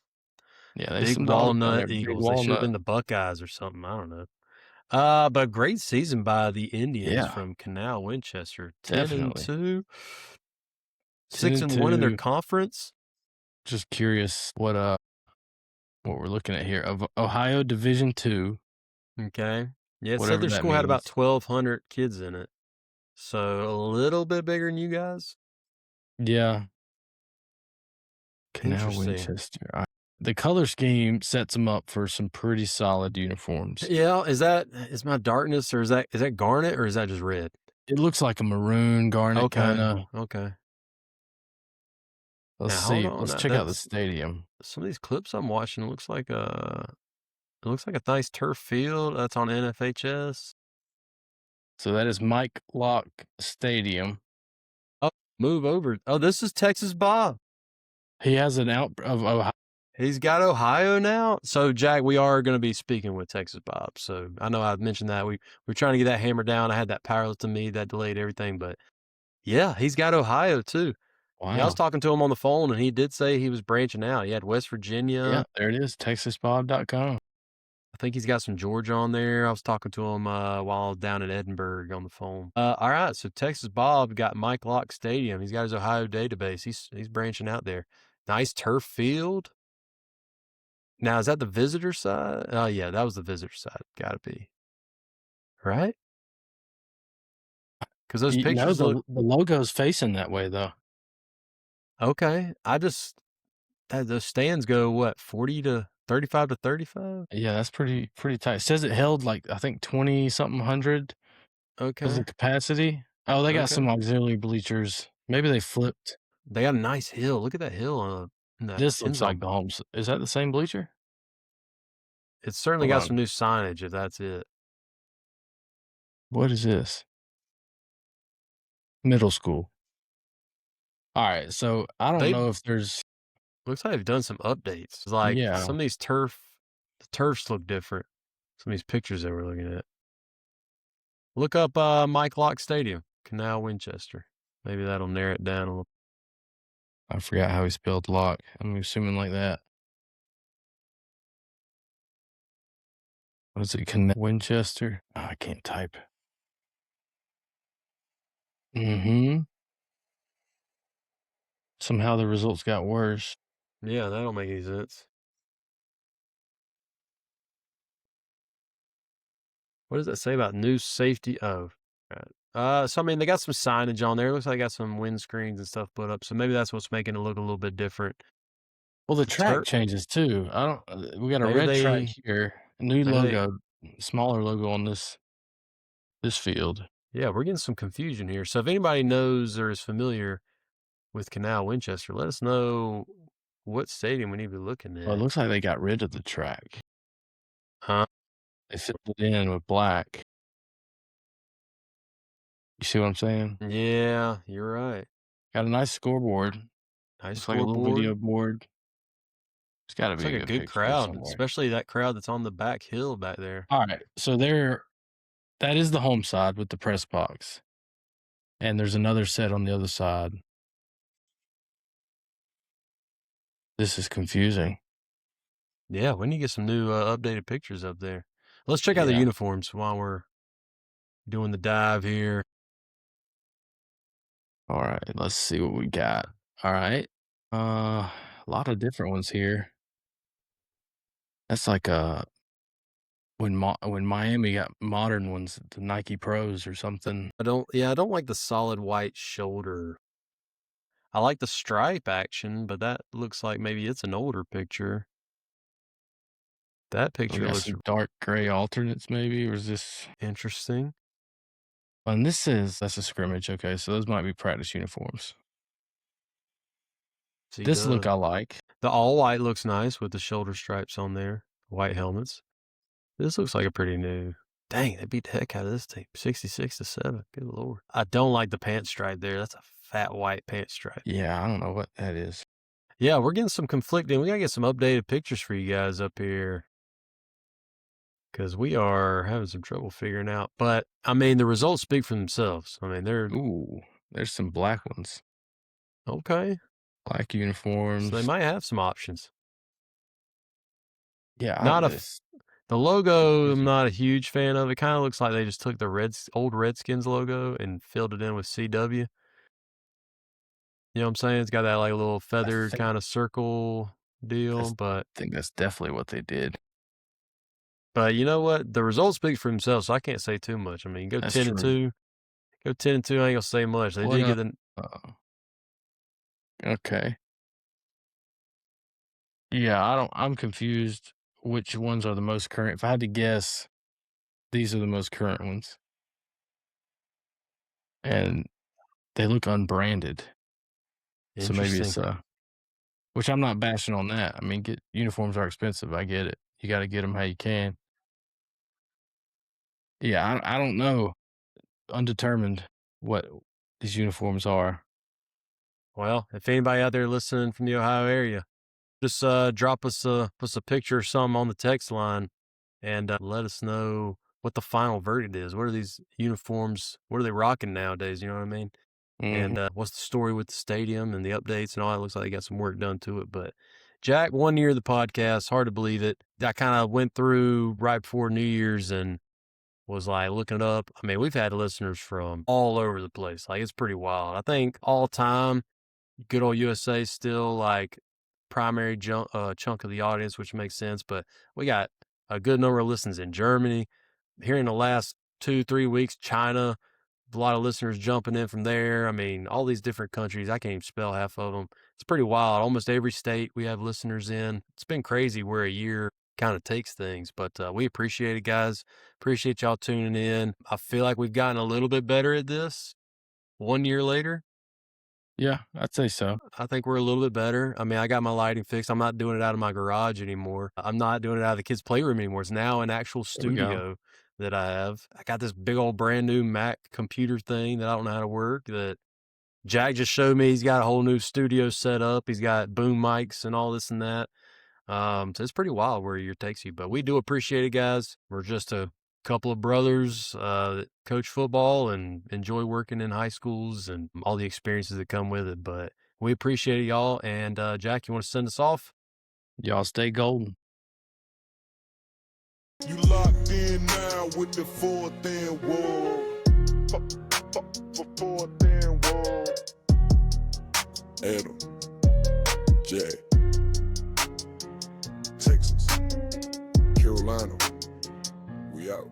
Yeah, there's Big some dogs down there. Walnut Big Eagles. They should have Walnut. been the Buckeyes or something. I don't know. But great season by the Indians Yeah, from Canal Winchester. 10 and definitely. 2. 10 6 and and 1 in their 2. conference. Just curious what we're looking at here. Of Ohio Division 2, Okay. Yeah, it said whatever their that school had about means. 1,200 kids in it. So a little bit bigger than you guys. Yeah. Canal Interesting. Winchester. The color scheme sets them up for some pretty solid uniforms. Yeah, is my darkness or is that garnet or is that just red? It looks like a maroon garnet Okay. kinda. Okay. Let's Now hold see. on. Let's check out the That's stadium. some of these clips I'm watching. It looks like a nice turf field. That's on NFHS. So that is Mike Lock Stadium. Oh, move over. Oh, this is Texas Bob. He has an out of Ohio. He's got Ohio now. So, Jack, we are going to be speaking with Texas Bob. So, I know I've mentioned that. We're trying to get that hammered down. I had that powerlifting meet that delayed everything. But, yeah, he's got Ohio, too. Yeah, I was Wow. talking to him on the phone, and he did say he was branching out. He had West Yeah, Virginia. there it is, texasbob.com. I think he's got some Georgia on there. I was talking to him while I was down in Edinburgh on the phone. All right, so Texas Bob got Mike Lock Stadium. He's got his Ohio database. He's branching out there. Nice turf field. Now, is that the visitor side? Oh, yeah, that was the visitor side. Got to be. Right? Because those No, pictures look the logo's facing that way, though. okay. Those stands go, what, 40 to 35 to 35? Yeah, that's pretty tight. It says it held, like, I think 20-something hundred was the Okay. capacity. Oh, they got some Okay. auxiliary bleachers. Maybe they flipped. They got a nice hill. Look at that hill in that This end looks like zone. the homes. Is that the same bleacher? It's certainly Hold got on. some new signage, if that's it. What is this? Middle school. Alright, so I don't They know if there's looks like they've done some updates. Like yeah. some of these the turfs look different. Some of these pictures that we're looking at. Look up Mike Lock Stadium, Canal Winchester. Maybe that'll narrow it down a little. I forgot how he spelled lock. I'm assuming like that. What is it? Winchester? Oh, I can't type. Mhm. Somehow the results got worse. Yeah, that don't make any sense. What does that say about new safety? Oh, right. So I mean, they got some signage on there. It looks like they got some windscreens and stuff put up. So maybe that's what's making it look a little bit different. Well, the The track turf. changes too. I don't we got a Maybe red track they. here, new Maybe they. logo, smaller logo on this field. Yeah, we're getting some confusion here. So if anybody knows or is familiar with Canal Winchester, let us know what stadium we need to be looking Well, it at. looks like they got rid of the track. They filled it in with black. You see what I'm saying? Yeah, you're right. Got a nice scoreboard. Nice Looks like a little video scoreboard. board. There's got to It's be like a a good good picture there crowd, somewhere. especially that crowd that's on the back hill back there. All right, so that is the home side with the press box, and there's another set on the other side. This is confusing. Yeah, when you get some new updated pictures up there. Let's check out the Yeah. uniforms while we're doing the dive here. All right, let's see what we got. All right, a lot of different ones here. That's like when Miami got modern ones, the Nike Pros or something. I don't like the solid white shoulder. I like the stripe action, but that looks like maybe it's an older picture. That We picture got looks some dark gray alternates, maybe, or is this? interesting. And that's a scrimmage. Okay, so those might be practice uniforms. See, This look I like. the all white looks nice with the shoulder stripes on there, white helmets. This looks like a pretty new. Dang, they beat the heck out of this team, 66-7. Good lord. I don't like the pant stripe there. That's a fat white pant stripe. Yeah, I don't know what that is. Yeah, we're getting some conflicting. We gotta get some updated pictures for you guys up here, because we are having some trouble figuring out. But I mean, the results speak for themselves. I mean, they're Ooh, there's some black ones. okay. Black uniforms. So they might have some options. Yeah, The logo, I'm not a huge fan of. It kind of looks like they just took the old Redskins logo and filled it in with CW. You know what I'm saying? It's got that like little feathered kind of circle deal, but I think that's definitely what they did. But you know what? The results speak for themselves, so I can't say too much. I mean, go That's 10-2. Go 10-2. I ain't gonna say much. They did get the. Okay. Yeah, I'm confused which ones are the most current. If I had to guess, these are the most current ones. And they look unbranded. So maybe it's which I'm not bashing on that. I mean, uniforms are expensive. I get it. You got to get them how you can. Yeah, I don't know. Undetermined what these uniforms are. Well, if anybody out there listening from the Ohio area, just drop us a picture or something on the text line and let us know what the final verdict is. What are these uniforms? What are they rocking nowadays? You know what I mean? Mm-hmm. And what's the story with the stadium and the updates and all? It looks like they got some work done to it. But Jack, 1 year of the podcast, hard to believe it. I kind of went through right before New Year's and was like looking it up. I mean, we've had listeners from all over the place. Like, it's pretty wild. I think all time, good old USA still like primary chunk of the audience, which makes sense. But we got a good number of listens in Germany. Here in the last 2-3 weeks, China, a lot of listeners jumping in from there. I mean, all these different countries. I can't even spell half of them. It's pretty wild. Almost every state we have listeners in. It's been crazy where a year kind of takes things, but we appreciate it, guys. Appreciate y'all tuning in. I feel like we've gotten a little bit better at this 1 year later. Yeah, I'd say so. I think we're a little bit better. I mean, I got my lighting fixed. I'm not doing it out of my garage anymore. I'm not doing it out of the kids' playroom anymore. It's now an actual studio that I have. I got this big old brand new Mac computer thing that I don't know how to work that Jack just showed me. He's got a whole new studio set up. He's got boom mics and all this and that. So it's pretty wild where a year takes you, but we do appreciate it, guys. We're just a couple of brothers that coach football and enjoy working in high schools and all the experiences that come with it. But we appreciate it, y'all. And Jack, you want to send us off? Y'all stay golden. You locked in now with the fourth and wall. Fourth and wall. Adam, Jay, Texas, Carolina, we out.